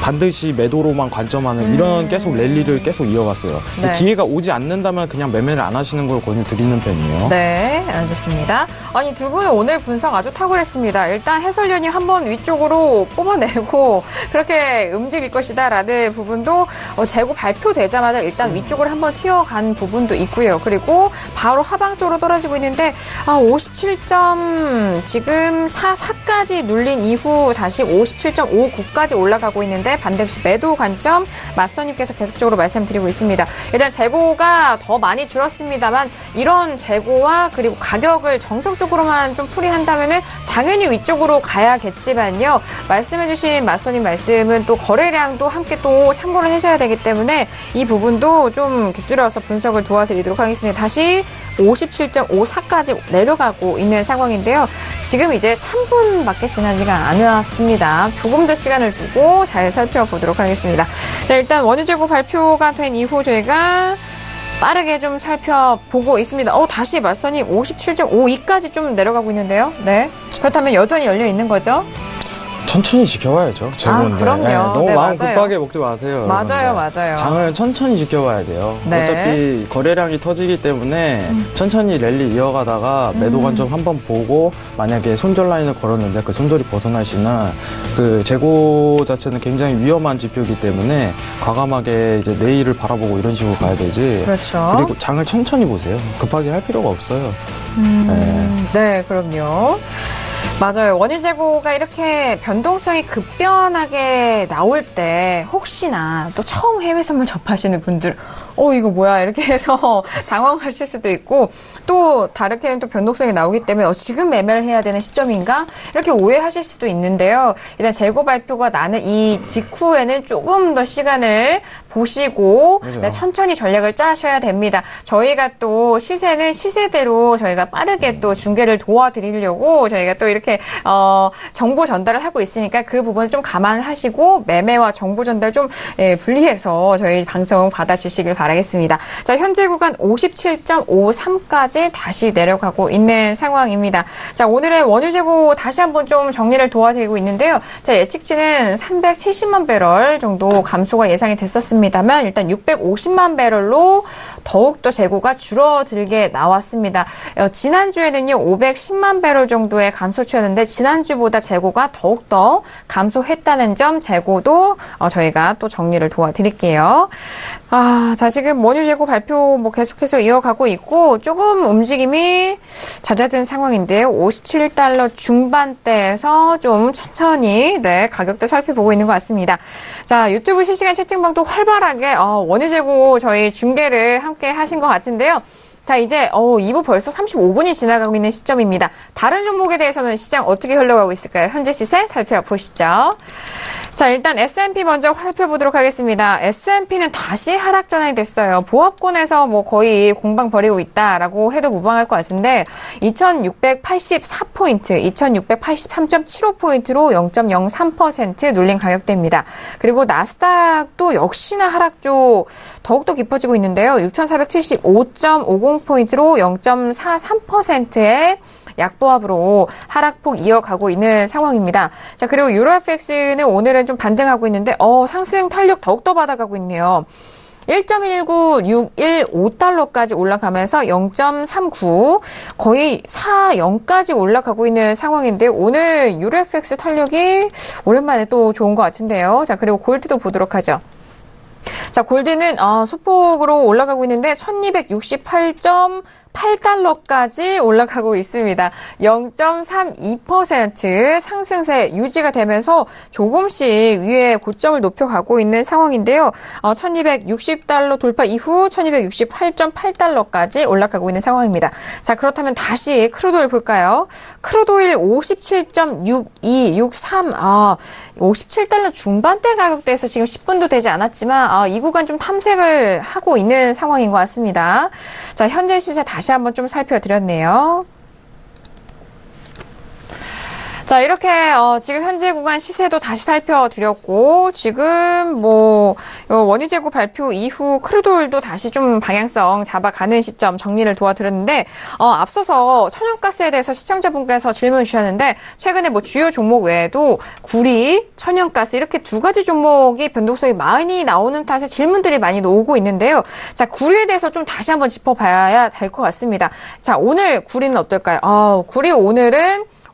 반드시 매도로만 관점하는 이런 계속 랠리를 계속 이어갔어요. 네. 기회가 오지 않는다면 그냥 매매를 안 하시는 걸 권유드리는 편이에요. 네, 알겠습니다. 아니, 두 분은 오늘 분석 아주 탁월했습니다. 일단 해설위원이 한번 위쪽으로 뽑아내고 그렇게 움직일 것이다라는 부분도 재고 발표되자마자 일단 위쪽으로 한번 튀어간 부분도 있고요. 그리고 바로 하방 쪽으로 떨어지고 있는데 57점 지금 44까지 눌린 이후 다시 57.59까지 올라가고 있는데 반드시 매도 관점 마스터님께서 계속적으로 말씀드리고 있습니다. 일단 재고가 더 많이 줄었습니다만 이런 재고와 그리고 가격을 정석적으로만 좀 풀이한다면은 당연히 위쪽으로 가야겠지만요. 말씀해주신 마스터님 말씀은 또 거래량도 함께 또 참고를 하셔야 되기 때문에 이 부분도 좀 곁들여서 분석을 도와드리도록 하겠습니다. 다시 57.54까지 내려가고 있는 상황인데요. 지금 이제 3분밖에 지나지가 않았습니다. 조금 더 시간을 두고 잘 살펴보도록 하겠습니다. 자, 일단 원유재고 발표가 된 이후 저희가 빠르게 좀 살펴보고 있습니다. 다시 마스터님 57.52까지 좀 내려가고 있는데요. 네. 그렇다면 여전히 열려 있는 거죠? 천천히 지켜봐야죠. 재고인데. 그럼요. 너무 네, 마음 맞아요. 급하게 먹지 마세요. 맞아요, 여러분들. 맞아요. 장은 천천히 지켜봐야 돼요. 네. 어차피 거래량이 터지기 때문에 천천히 랠리 이어가다가 매도 관점 한번 보고 만약에 손절 라인을 걸었는데 그 손절이 벗어나시는 그 재고 자체는 굉장히 위험한 지표이기 때문에 과감하게 이제 내일을 바라보고 이런 식으로 가야 되지. 그렇죠. 그리고 장을 천천히 보세요. 급하게 할 필요가 없어요. 네, 그럼요. 맞아요. 원유 재고가 이렇게 변동성이 급변하게 나올 때 혹시나 또 처음 해외 선물 접하시는 분들 이거 뭐야 이렇게 해서 당황하실 수도 있고 또 다르게는 또 변동성이 나오기 때문에 지금 매매를 해야 되는 시점인가 이렇게 오해하실 수도 있는데요. 일단 재고 발표가 나는 이 직후에는 조금 더 시간을 보시고 네, 천천히 전략을 짜셔야 됩니다. 저희가 또 시세는 시세대로 저희가 빠르게 또 중계를 도와드리려고 저희가 또 이렇게 정보 전달을 하고 있으니까 그 부분 좀 감안하시고 매매와 정보 전달 좀 분리해서 저희 방송 받아주시길 바라겠습니다. 자, 현재 구간 57.53까지 다시 내려가고 있는 상황입니다. 자, 오늘의 원유 재고 다시 한번 좀 정리를 도와드리고 있는데요. 자, 예측치는 370만 배럴 정도 감소가 예상이 됐었습니다만 일단 650만 배럴로 더욱더 재고가 줄어들게 나왔습니다. 지난주에는요 510만 배럴 정도의 감소치였는데 지난주보다 재고가 더욱더 감소했다는 점 재고도 저희가 또 정리를 도와드릴게요. 자, 지금 원유 재고 발표 계속해서 이어가고 있고 조금 움직임이 잦아든 상황인데요. 57달러 중반대에서 좀 천천히 가격대 살펴보고 있는 것 같습니다. 자, 유튜브 실시간 채팅방도 활발하게 원유 재고 저희 중계를 함께 하신 것 같은데요. 자, 이제 2부 벌써 35분이 지나가고 있는 시점입니다. 다른 종목에 대해서는 시장 어떻게 흘러가고 있을까요? 현재 시세 살펴보시죠. 자, 일단 S&P 먼저 살펴보도록 하겠습니다. S&P는 다시 하락 전환이 됐어요. 보합권에서 거의 공방 벌이고 있다라고 해도 무방할 것 같은데 2684포인트, 2683.75포인트로 0.03% 눌린 가격대입니다. 그리고 나스닥도 역시나 하락조 더욱더 깊어지고 있는데요. 6475.50포인트로 0.43%의 약보합으로 하락폭 이어가고 있는 상황입니다. 자, 그리고 유로FX는 오늘은 좀 반등하고 있는데 상승 탄력 더욱더 받아가고 있네요. 1.19615달러까지 올라가면서 0.39 거의 40까지 올라가고 있는 상황인데 오늘 유로FX 탄력이 오랜만에 또 좋은 것 같은데요. 자, 그리고 골드도 보도록 하죠. 자, 골드는 소폭으로 올라가고 있는데 1268.8달러까지 올라가고 있습니다. 0.32% 상승세 유지가 되면서 조금씩 위에 고점을 높여가고 있는 상황인데요. 1260달러 돌파 이후 1268.8달러까지 올라가고 있는 상황입니다. 자, 그렇다면 다시 크루도일 볼까요? 크루도일 57.6263 57달러 중반대 가격대에서 지금 10분도 되지 않았지만 이 구간 좀 탐색을 하고 있는 상황인 것 같습니다. 자, 현재 시세 다시 한번 좀 살펴드렸네요. 자, 이렇게 지금 현재 구간 시세도 다시 살펴드렸고 지금 원유 재고 발표 이후 크루도일도 다시 좀 방향성 잡아가는 시점 정리를 도와드렸는데 앞서서 천연가스에 대해서 시청자분께서 질문 주셨는데 최근에 주요 종목 외에도 구리, 천연가스 이렇게 두 가지 종목이 변동성이 많이 나오는 탓에 질문들이 많이 오고 있는데요. 자, 구리에 대해서 좀 다시 한번 짚어봐야 될 것 같습니다. 자, 오늘 구리는 어떨까요? 구리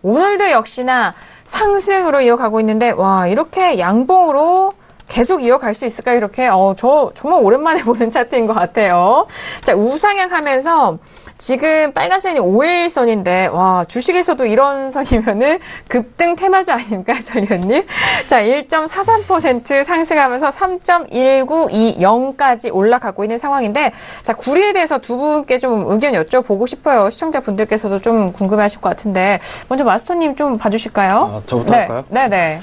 오늘도 역시나 상승으로 이어가고 있는데 와, 이렇게 양봉으로 계속 이어갈 수 있을까요? 이렇게 저 정말 오랜만에 보는 차트인 것 같아요. 자, 우상향 하면서 지금 빨간선이 5일선인데 와, 주식에서도 이런 선이면은 급등 테마주 아닙니까, 전현님? 자, 1.43% 상승하면서 3.1920까지 올라가고 있는 상황인데 자, 구리에 대해서 두 분께 좀 의견 여쭤보고 싶어요. 시청자분들께서도 좀 궁금해하실 것 같은데 먼저 마스터님 좀 봐주실까요? 저부터 할까요? 네네.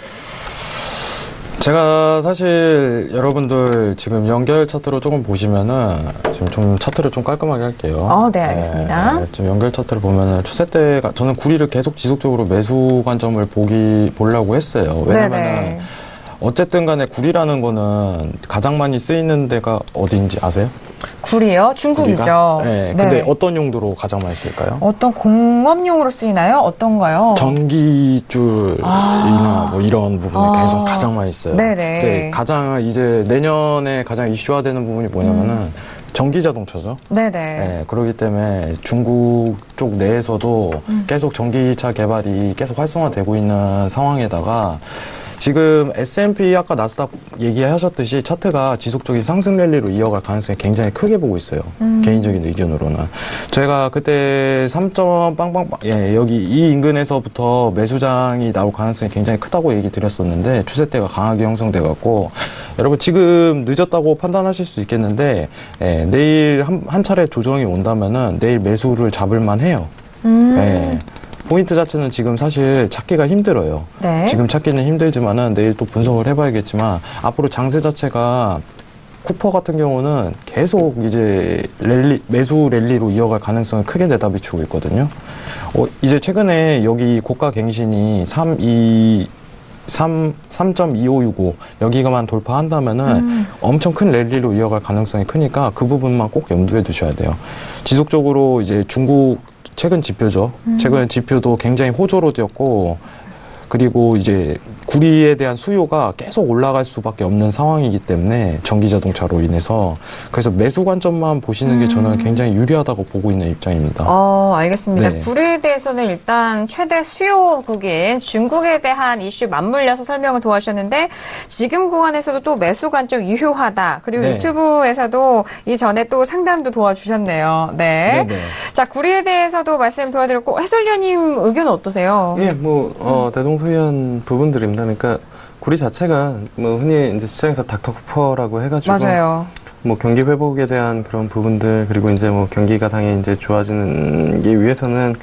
제가 사실 여러분들 지금 연결 차트로 조금 보시면은 지금 좀 차트를 좀 깔끔하게 할게요. 네, 알겠습니다. 지금 연결 차트를 보면은 추세대가 저는 구리를 계속 지속적으로 매수 관점을 보려고 했어요. 왜냐면은 어쨌든 간에 구리라는 거는 가장 많이 쓰이는 데가 어디인지 아세요? 구리요? 중국이죠. 네. 근데 어떤 용도로 가장 많이 쓸까요? 어떤 공업용으로 쓰이나요? 어떤가요? 전기줄이나 이런 부분에 계속 가장 많이 써요. 네네. 근데 가장 이제 내년에 가장 이슈화되는 부분이 뭐냐면은 전기 자동차죠. 네네. 네, 그렇기 때문에 중국 쪽 내에서도 계속 전기차 개발이 계속 활성화되고 있는 상황에다가 지금 S&P 아까 나스닥 얘기하셨듯이 차트가 지속적인 상승 랠리로 이어갈 가능성이 굉장히 크게 보고 있어요. 개인적인 의견으로는. 제가 그때 3점 빵빵빵, 여기 이 인근에서부터 매수장이 나올 가능성이 굉장히 크다고 얘기 드렸었는데 추세대가 강하게 형성돼 갖고 여러분 지금 늦었다고 판단하실 수 있겠는데 내일 한 차례 조정이 온다면은 내일 매수를 잡을 만해요. 포인트 자체는 지금 사실 찾기가 힘들어요. 네. 지금 찾기는 힘들지만은 내일 또 분석을 해봐야겠지만 앞으로 장세 자체가 쿠퍼 같은 경우는 계속 이제 매수 랠리로 이어갈 가능성을 크게 내다 비추고 있거든요. 이제 최근에 여기 고가 갱신이 3.2565 여기가만 돌파한다면은 엄청 큰 랠리로 이어갈 가능성이 크니까 그 부분만 꼭 염두에 두셔야 돼요. 지속적으로 이제 중국 최근 지표죠. 최근 지표도 굉장히 호조로되었고 그리고 이제 구리에 대한 수요가 계속 올라갈 수밖에 없는 상황이기 때문에 전기자동차로 인해서 그래서 매수 관점만 보시는 게 저는 굉장히 유리하다고 보고 있는 입장입니다. 알겠습니다. 네. 구리에 대해서는 일단 최대 수요국인 중국에 대한 이슈 맞물려서 설명을 도와주셨는데 지금 구간에서도 또 매수 관점 유효하다. 그리고 네. 유튜브에서도 이전에 또 상담도 도와주셨네요. 네. 네네. 자, 구리에 대해서도 말씀 도와드렸고 해설위원님 의견은 어떠세요? 예, 대동소이한 부분들입니다. 그러니까 구리 자체가 뭐 흔히 이제 시장에서 닥터 쿠퍼라고 해가지고 맞아요. 뭐 경기 회복에 대한 그런 부분들 그리고 이제 뭐 경기가 당연히 이제 좋아지기 위해서는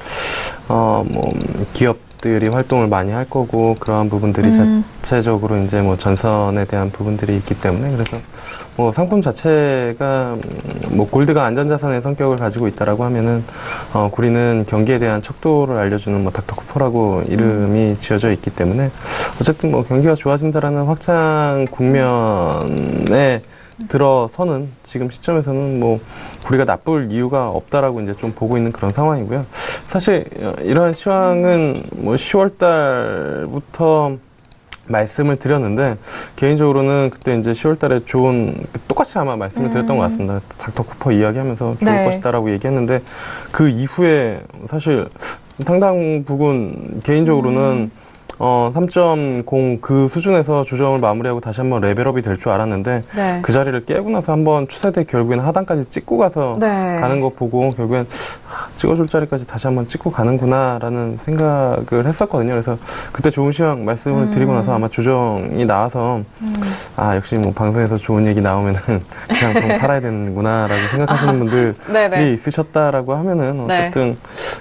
기업들이 활동을 많이 할 거고 그러한 부분들이 자체적으로 이제 뭐 전선에 대한 부분들이 있기 때문에 그래서 뭐 상품 자체가 뭐 골드가 안전자산의 성격을 가지고 있다라고 하면은 구리는 경기에 대한 척도를 알려주는 뭐 닥터 쿠퍼라고 이름이 지어져 있기 때문에 어쨌든 뭐 경기가 좋아진다라는 확장 국면에 들어서는 지금 시점에서는 뭐 구리가 나쁠 이유가 없다라고 이제 좀 보고 있는 그런 상황이고요. 사실 이러한 시황은 뭐 10월 달부터 말씀을 드렸는데 개인적으로는 그때 이제 10월 달에 똑같이 아마 말씀을 드렸던 것 같습니다. 닥터 쿠퍼 이야기하면서 좋을 네. 것이다라고 얘기했는데 그 이후에 사실 상당 부분 개인적으로는 3.0 그 수준에서 조정을 마무리하고 다시 한번 레벨업이 될 줄 알았는데 네. 그 자리를 깨고 나서 한번 추세대 결국에는 하단까지 찍고 가서 네. 가는 거 보고 결국엔 찍어줄 자리까지 다시 한번 찍고 가는구나라는 생각을 했었거든요. 그래서 그때 좋은 시황 말씀을 드리고 나서 아마 조정이 나와서 역시 뭐 방송에서 좋은 얘기 나오면은 그냥 좀 팔아야 되는구나라고 생각하시는 분들이 네네. 있으셨다라고 하면은 어쨌든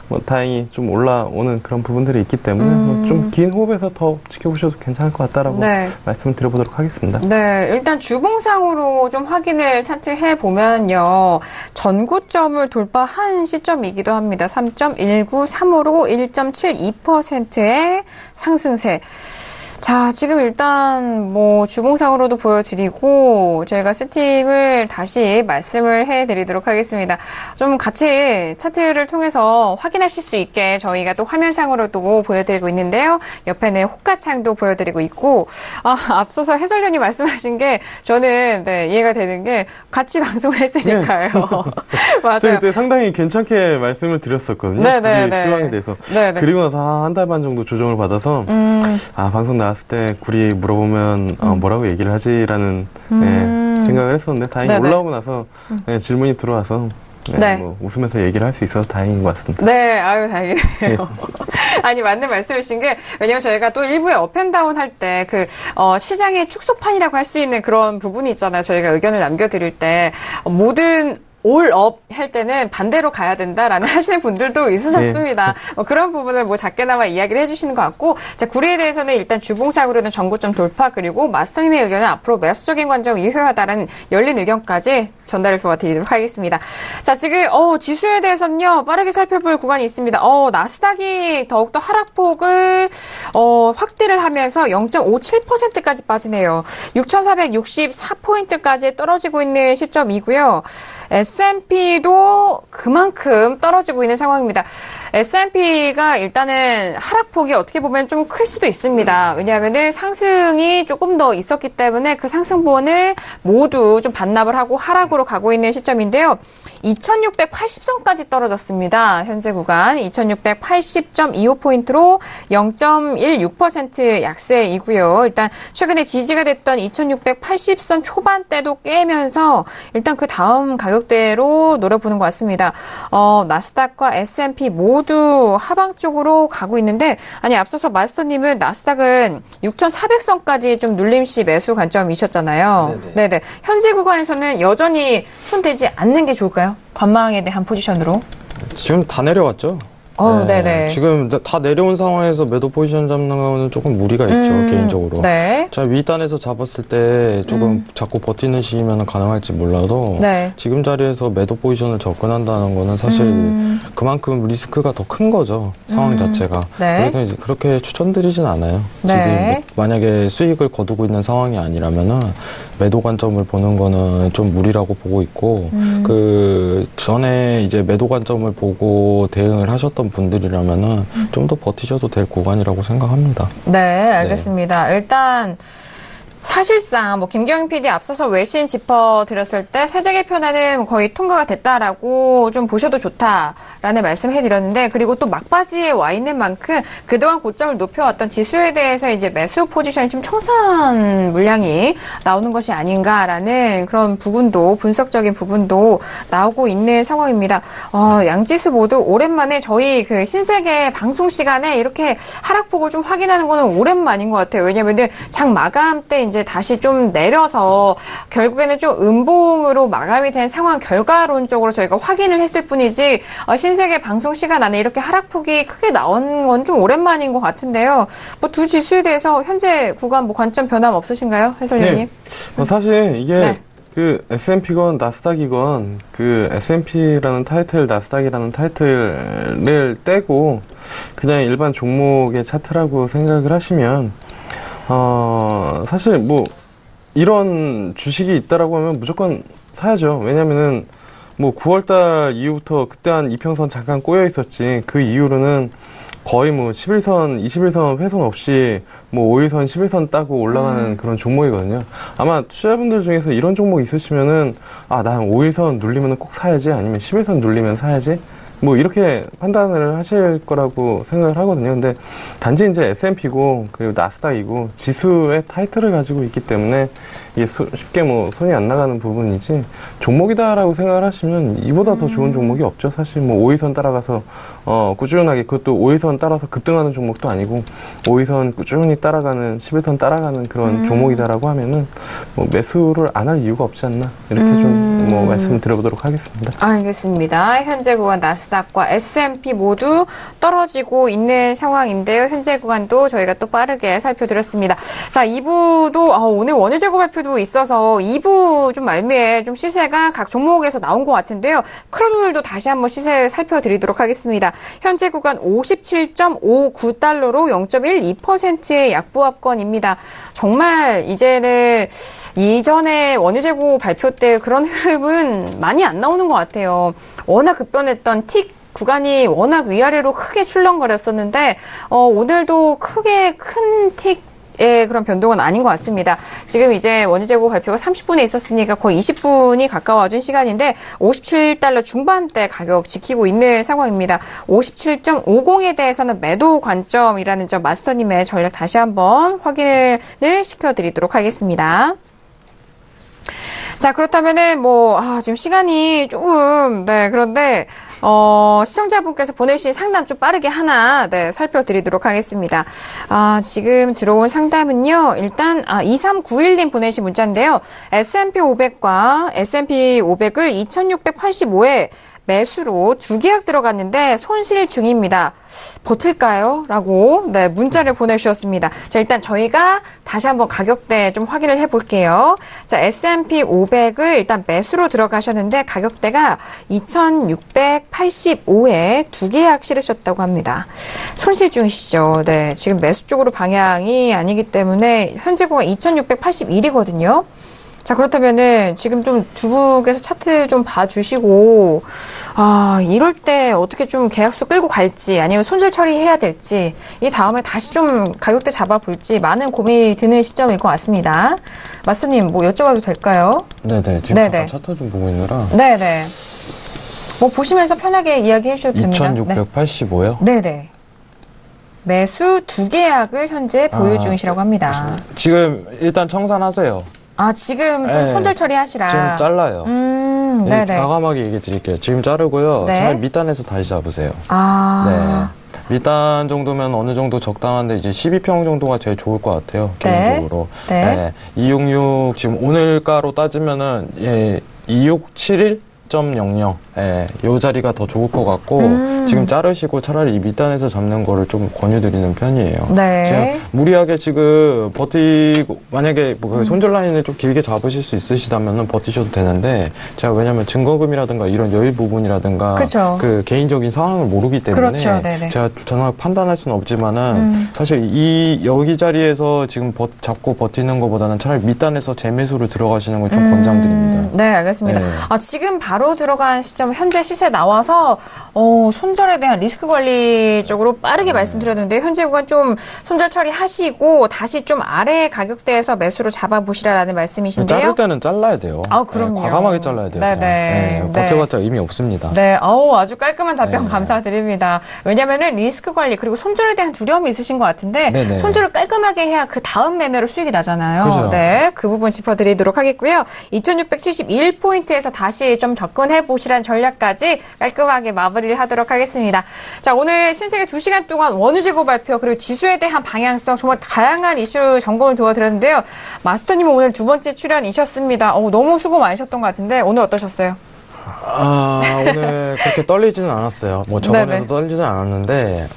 뭐 다행히 좀 올라오는 그런 부분들이 있기 때문에 좀 긴 호흡에서 더 지켜보셔도 괜찮을 것 같다라고 네. 말씀을 드려보도록 하겠습니다. 네, 일단 주봉상으로 좀 확인을 차트해 보면요. 전고점을 돌파한 시점이기도 합니다. 3.1935로 1.72%의 상승세. 자, 지금 일단 뭐 주봉상으로도 보여드리고 저희가 세팅을 다시 말씀을 해드리도록 하겠습니다. 좀 같이 차트를 통해서 확인하실 수 있게 저희가 또 화면상으로도 보여드리고 있는데요. 옆에는 호가창도 보여드리고 있고 앞서서 해설위원이 말씀하신 게 저는 이해가 되는 게 같이 방송을 했으니까요. 맞아요. 제가 그때 상당히 괜찮게 말씀을 드렸었거든요. 네네네. 시황에 대해서. 네네. 그리고 나서 한 달 반 정도 조정을 받아서 방송 나왔을 때 구리 물어보면 뭐라고 얘기를 하지라는 생각을 했었는데 다행히 네네. 올라오고 나서 질문이 들어와서 네. 뭐 웃으면서 얘기를 할 수 있어서 다행인 것 같습니다. 네, 아유, 다행이네요. 아니, 맞는 말씀이신 게, 왜냐면 저희가 또 일부에 업앤다운 할 때, 시장의 축소판이라고 할 수 있는 그런 부분이 있잖아요. 저희가 의견을 남겨드릴 때, 모든 올업 할 때는 반대로 가야 된다라는 하시는 분들도 있으셨습니다. 그런 부분을 뭐 작게나마 이야기를 해주시는 것 같고, 자, 구리에 대해서는 일단 주봉상으로는 전고점 돌파, 그리고 마스터님의 의견은 앞으로 매수적인 관점 유효하다라는 열린 의견까지 전달을 도와드리도록 하겠습니다. 자, 지금, 지수에 대해서는요, 빠르게 살펴볼 구간이 있습니다. 나스닥이 더욱더 하락폭을, 확대를 하면서 0.57%까지 빠지네요. 6,464포인트까지 떨어지고 있는 시점이고요. S&P도 그만큼 떨어지고 있는 상황입니다. S&P가 일단은 하락폭이 어떻게 보면 좀 클 수도 있습니다. 왜냐하면은 상승이 조금 더 있었기 때문에 그 상승분을 모두 좀 반납을 하고 하락으로 가고 있는 시점인데요. 2680선까지 떨어졌습니다. 현재 구간 2680.25포인트로 0.16% 약세이고요. 일단 최근에 지지가 됐던 2680선 초반대도 깨면서 일단 그 다음 가격대로 노려보는 것 같습니다. 나스닥과 S&P 모두 하방 쪽으로 가고 있는데, 아니 앞서서 마스터님은 나스닥은 6,400선까지 좀 눌림시 매수 관점이셨잖아요. 네네. 현재 구간에서는 여전히 손대지 않는 게 좋을까요? 관망에 대한 포지션으로. 지금 다 내려왔죠. 네네. 지금 다 내려온 상황에서 매도 포지션 잡는 거는 조금 무리가 있죠, 개인적으로. 네. 자, 윗단에서 잡았을 때 조금 자꾸 버티는 시기면 가능할지 몰라도 네. 지금 자리에서 매도 포지션을 접근한다는 거는 사실 그만큼 리스크가 더 큰 거죠, 상황 자체가. 네. 그래서 이제 그렇게 추천드리진 않아요. 네. 지금 만약에 수익을 거두고 있는 상황이 아니라면은 매도 관점을 보는 거는 좀 무리라고 보고 있고, 그 전에 이제 매도 관점을 보고 대응을 하셨던 분들이라면은 좀 더 버티셔도 될 구간이라고 생각합니다. 네, 알겠습니다. 일단 사실상 뭐 김경인 PD 앞서서 외신 짚어드렸을 때 세제 개편안은 거의 통과가 됐다라고 좀 보셔도 좋다라는 말씀해드렸는데, 그리고 또 막바지에 와 있는 만큼 그동안 고점을 높여왔던 지수에 대해서 이제 매수 포지션이 좀 청산 물량이 나오는 것이 아닌가라는 그런 부분도, 분석적인 부분도 나오고 있는 상황입니다. 양지수 모두 오랜만에 저희 그 신세계 방송 시간에 이렇게 하락폭을 좀 확인하는 거는 오랜만인 것 같아요. 왜냐면은 장 마감 때 이제 다시 좀 내려서 결국에는 좀 음봉으로 마감이 된 상황 결과론적으로 저희가 확인을 했을 뿐이지, 신세계 방송 시간 안에 이렇게 하락폭이 크게 나온 건 좀 오랜만인 것 같은데요. 뭐 두 지수에 대해서 현재 구간 뭐 관점 변함 없으신가요, 해설위원님? 네. 사실 이게 네. 그 S&P건 나스닥이건 그 S&P라는 타이틀, 나스닥이라는 타이틀을 떼고 그냥 일반 종목의 차트라고 생각을 하시면, 사실 뭐 이런 주식이 있다라고 하면 무조건 사야죠. 왜냐면은 뭐 9월달 이후부터 그때 한 이평선 잠깐 꼬여 있었지, 그 이후로는 거의 뭐 11선, 21선 훼손 없이 뭐 5일선, 11선 따고 올라가는 그런 종목이거든요. 아마 투자자분들 중에서 이런 종목 있으시면은, 난 5일선 눌리면 꼭 사야지, 아니면 11선 눌리면 사야지, 뭐 이렇게 판단을 하실 거라고 생각을 하거든요. 근데 단지 이제 S&P고 그리고 나스닥이고 지수의 타이틀을 가지고 있기 때문에 이게 쉽게 뭐 손이 안 나가는 부분이지, 종목이다라고 생각을 하시면 이보다 더 좋은 종목이 없죠. 사실 뭐 5일선 따라가서 꾸준하게, 그것도 5일선 따라서 급등하는 종목도 아니고 5일선 꾸준히 따라가는, 11선 따라가는 그런 종목이다라고 하면은 뭐 매수를 안 할 이유가 없지 않나, 이렇게 좀 뭐 말씀을 드려보도록 하겠습니다. 알겠습니다. 현재 구간 나스닥과 S&P 모두 떨어지고 있는 상황인데요. 현재 구간도 저희가 또 빠르게 살펴드렸습니다. 자, 2부도 오늘 원유 재고 발표도 있어서 2부 좀 말미에 좀 시세가 각 종목에서 나온 것 같은데요. 크루드오일도 다시 한번 시세 살펴드리도록 하겠습니다. 현재 구간 57.59달러로 0.12%의 약보합권입니다. 정말 이제는 이전에 원유 재고 발표 때 그런 흐름은 많이 안 나오는 것 같아요. 워낙 급변했던 틱 구간이 워낙 위아래로 크게 출렁거렸었는데, 오늘도 크게 큰 틱의 그런 변동은 아닌 것 같습니다. 지금 이제 원유 재고 발표가 30분에 있었으니까 거의 20분이 가까워진 시간인데 57달러 중반대 가격 지키고 있는 상황입니다. 57.50에 대해서는 매도 관점이라는 점 마스터님의 전략 다시 한번 확인을 시켜드리도록 하겠습니다. 자, 그렇다면은 지금 시간이 조금, 그런데 시청자분께서 보내주신 상담 좀 빠르게 하나, 살펴드리도록 하겠습니다. 지금 들어온 상담은요, 일단, 2391님 보내신 문자인데요. S&P 500과 S&P 500을 2685에 매수로 두 계약 들어갔는데 손실 중입니다. 버틸까요? 라고 문자를 보내주셨습니다. 자, 일단 저희가 다시 한번 가격대 좀 확인을 해볼게요. 자, S&P 500을 일단 매수로 들어가셨는데 가격대가 2685에 두 계약 실으셨다고 합니다. 손실 중이시죠. 네, 지금 매수 쪽으로 방향이 아니기 때문에 현재 구간 2681이거든요. 자, 그렇다면은 지금 좀 두 분께서 차트 좀 봐주시고, 이럴 때 어떻게 좀 계약수 끌고 갈지, 아니면 손절 처리해야 될지, 이 다음에 다시 좀 가격대 잡아볼지, 많은 고민이 드는 시점일 것 같습니다. 마스터님, 뭐 여쭤봐도 될까요? 네네. 지금 잠깐 차트 좀 보고 있느라. 네네. 뭐 보시면서 편하게 이야기해 주셔도 됩니다. 2685요? 네네. 매수 2계약을 현재 보유 중이시라고 합니다. 지금 일단 청산하세요. 지금 좀 네. 손절 처리하시라. 지금 잘라요. 네네. 과감하게 얘기 드릴게요. 지금 자르고요. 네. 차라리 밑단에서 다시 잡으세요. 네. 밑단 정도면 어느 정도 적당한데 이제 12평 정도가 제일 좋을 것 같아요. 개인적으로. 네. 266 지금 오늘가로 따지면은 2671.00 요 자리가 더 좋을 것 같고 지금 자르시고 차라리 이 밑단에서 잡는 거를 좀 권유드리는 편이에요. 네. 지금 무리하게 지금 버티고 만약에 뭐 손절 라인을 좀 길게 잡으실 수 있으시다면은 버티셔도 되는데 제가 왜냐면 증거금이라든가 이런 여유 부분이라든가 그쵸. 그 개인적인 상황을 모르기 때문에 그렇죠. 네네. 제가 정확히 판단할 수는 없지만은 사실 이 여기 자리에서 지금 잡고 버티는 것보다는 차라리 밑단에서 재매수를 들어가시는 걸 좀 권장드립니다. 네, 알겠습니다. 네. 지금 바로 들어간 시점 현재 시세 나와서 손절에 대한 리스크 관리 쪽으로 빠르게 말씀드렸는데 현재 구간 좀 손절 처리하시고 다시 좀 아래 가격대에서 매수로 잡아보시라라는 말씀이신데요. 자를 때는 잘라야 돼요. 그럼요. 과감하게 잘라야 돼요. 네네. 버텨봤자 의미 없습니다. 네, 아주 깔끔한 답변 감사드립니다. 왜냐면은 리스크 관리 그리고 손절에 대한 두려움이 있으신 것 같은데 네네. 손절을 깔끔하게 해야 그 다음 매매로 수익이 나잖아요. 그죠. 네, 그 부분 짚어드리도록 하겠고요. 2671포인트에서 다시 좀 접근해 보시라는 전략까지 깔끔하게 마무리를 하도록 하겠습니다. 자, 오늘 신세계 2시간 동안 원유재고 발표 그리고 지수에 대한 방향성 정말 다양한 이슈 점검을 도와드렸는데요. 마스터님은 오늘 두 번째 출연이셨습니다. 너무 수고 많으셨던 것 같은데 오늘 어떠셨어요? 오늘 그렇게 떨리지는 않았어요. 뭐 저번에도 네네. 떨리지는 않았는데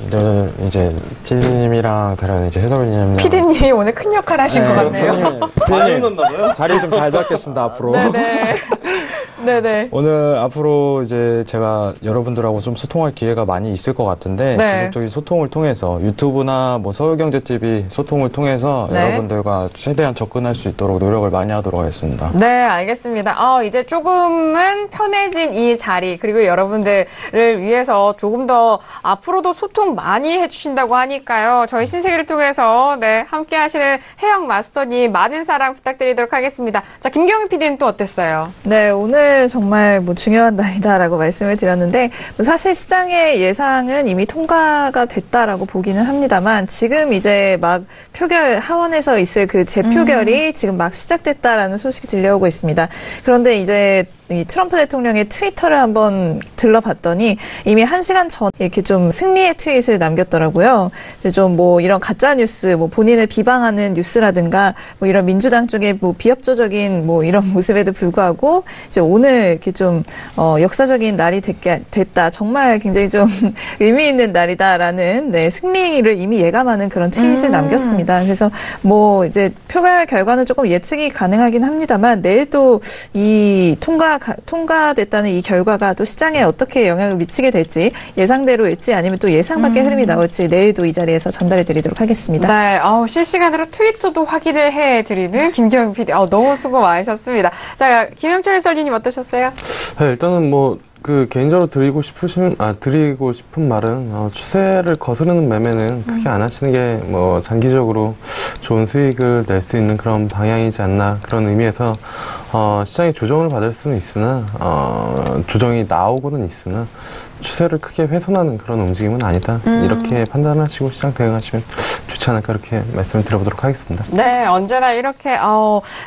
이제 PD님이랑 다른 이제 해설위원님이랑 피디님이 오늘 큰 역할 하신 것 같네요. PD님 자리 좀 잘 잡겠습니다 앞으로. 네네. 오늘 앞으로 이제 제가 여러분들하고 좀 소통할 기회가 많이 있을 것 같은데 네. 지속적인 소통을 통해서 유튜브나 뭐 서울경제TV 소통을 통해서 네. 여러분들과 최대한 접근할 수 있도록 노력을 많이 하도록 하겠습니다. 네, 알겠습니다. 이제 조금은 편해진 이 자리, 그리고 여러분들을 위해서 조금 더 앞으로도 소통 많이 해주신다고 하니까요. 저희 신세계를 통해서, 함께 하시는 혜영 마스터님 많은 사랑 부탁드리도록 하겠습니다. 자, 김경희 PD는 또 어땠어요? 네, 오늘 정말 중요한 날이다라고 말씀을 드렸는데 사실 시장의 예상은 이미 통과가 됐다라고 보기는 합니다만 지금 이제 막 표결 하원에서 있을 그 재표결이 지금 막 시작됐다라는 소식이 들려오고 있습니다. 그런데 이제 이 트럼프 대통령의 트위터를 한번 들러봤더니 이미 1시간 전 이렇게 좀 승리의 트윗을 남겼더라고요. 이제 좀 뭐 이런 가짜 뉴스, 뭐 본인을 비방하는 뉴스라든가 뭐 이런 민주당 쪽의 뭐 비협조적인 뭐 이런 모습에도 불구하고 이제 오늘 이렇게 좀 역사적인 날이 됐다. 정말 굉장히 좀 의미 있는 날이다라는 승리를 이미 예감하는 그런 트윗을 남겼습니다. 그래서 뭐 이제 표결 결과는 조금 예측이 가능하긴 합니다만 내일 또 이 통과됐다는 이 결과가 또 시장에 어떻게 영향을 미치게 될지 예상대로일지 아니면 또 예상 밖의 흐름이 나올지 내일도 이 자리에서 전달해 드리도록 하겠습니다. 네, 실시간으로 트위터도 확인을 해드리는 김경희 PD. 너무 수고 많으셨습니다. 자, 김영철 해설위원님 어떠셨어요? 네, 일단은 개인적으로 드리고 싶은 말은, 추세를 거스르는 매매는 크게 안 하시는 게, 장기적으로 좋은 수익을 낼 수 있는 그런 방향이지 않나, 그런 의미에서, 시장이 조정을 받을 수는 있으나, 조정이 나오고는 있으나, 추세를 크게 훼손하는 그런 움직임은 아니다. 이렇게 판단하시고 시장 대응하시면 좋지 않을까, 이렇게 말씀을 드려보도록 하겠습니다. 네, 언제나 이렇게,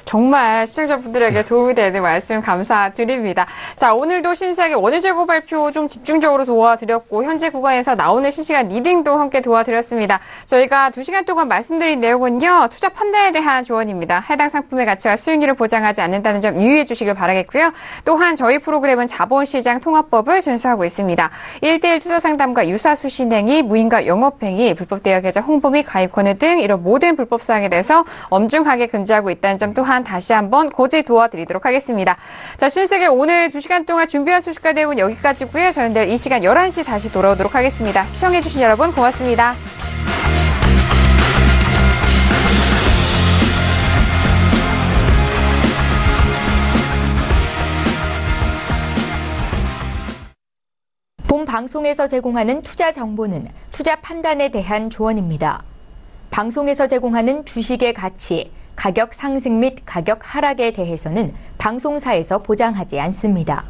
정말 시청자분들에게 도움이 되는 말씀 감사드립니다. 자, 오늘도 신세계 원유재고 발표 좀 집중적으로 도와드렸고, 현재 구간에서 나오는 실시간 리딩도 함께 도와드렸습니다. 저희가 2시간 동안 말씀드린 내용은요, 투자 판단에 대한 조언입니다. 해당 상품의 가치와 수익률을 보장하지 않는다는 점 유의해 주시길 바라겠고요. 또한 저희 프로그램은 자본시장 통합법을 준수하고 있습니다. 1대1 투자 상담과 유사수 신행위, 무인과 영업행위, 불법 대여 계좌 홍보 및 가입 권유 등 이런 모든 불법 사항에 대해서 엄중하게 금지하고 있다는 점 또한 다시 한번 고지 도와드리도록 하겠습니다. 자, 신세계 오늘 2시간 동안 준비한 소식과 내용은 여기까지고요. 저희는 내일 이 시간 11시 다시 돌아오도록 하겠습니다. 시청해주신 여러분 고맙습니다. 방송에서 제공하는 투자 정보는 투자 판단에 대한 조언입니다. 방송에서 제공하는 주식의 가치, 가격 상승 및 가격 하락에 대해서는 방송사에서 보장하지 않습니다.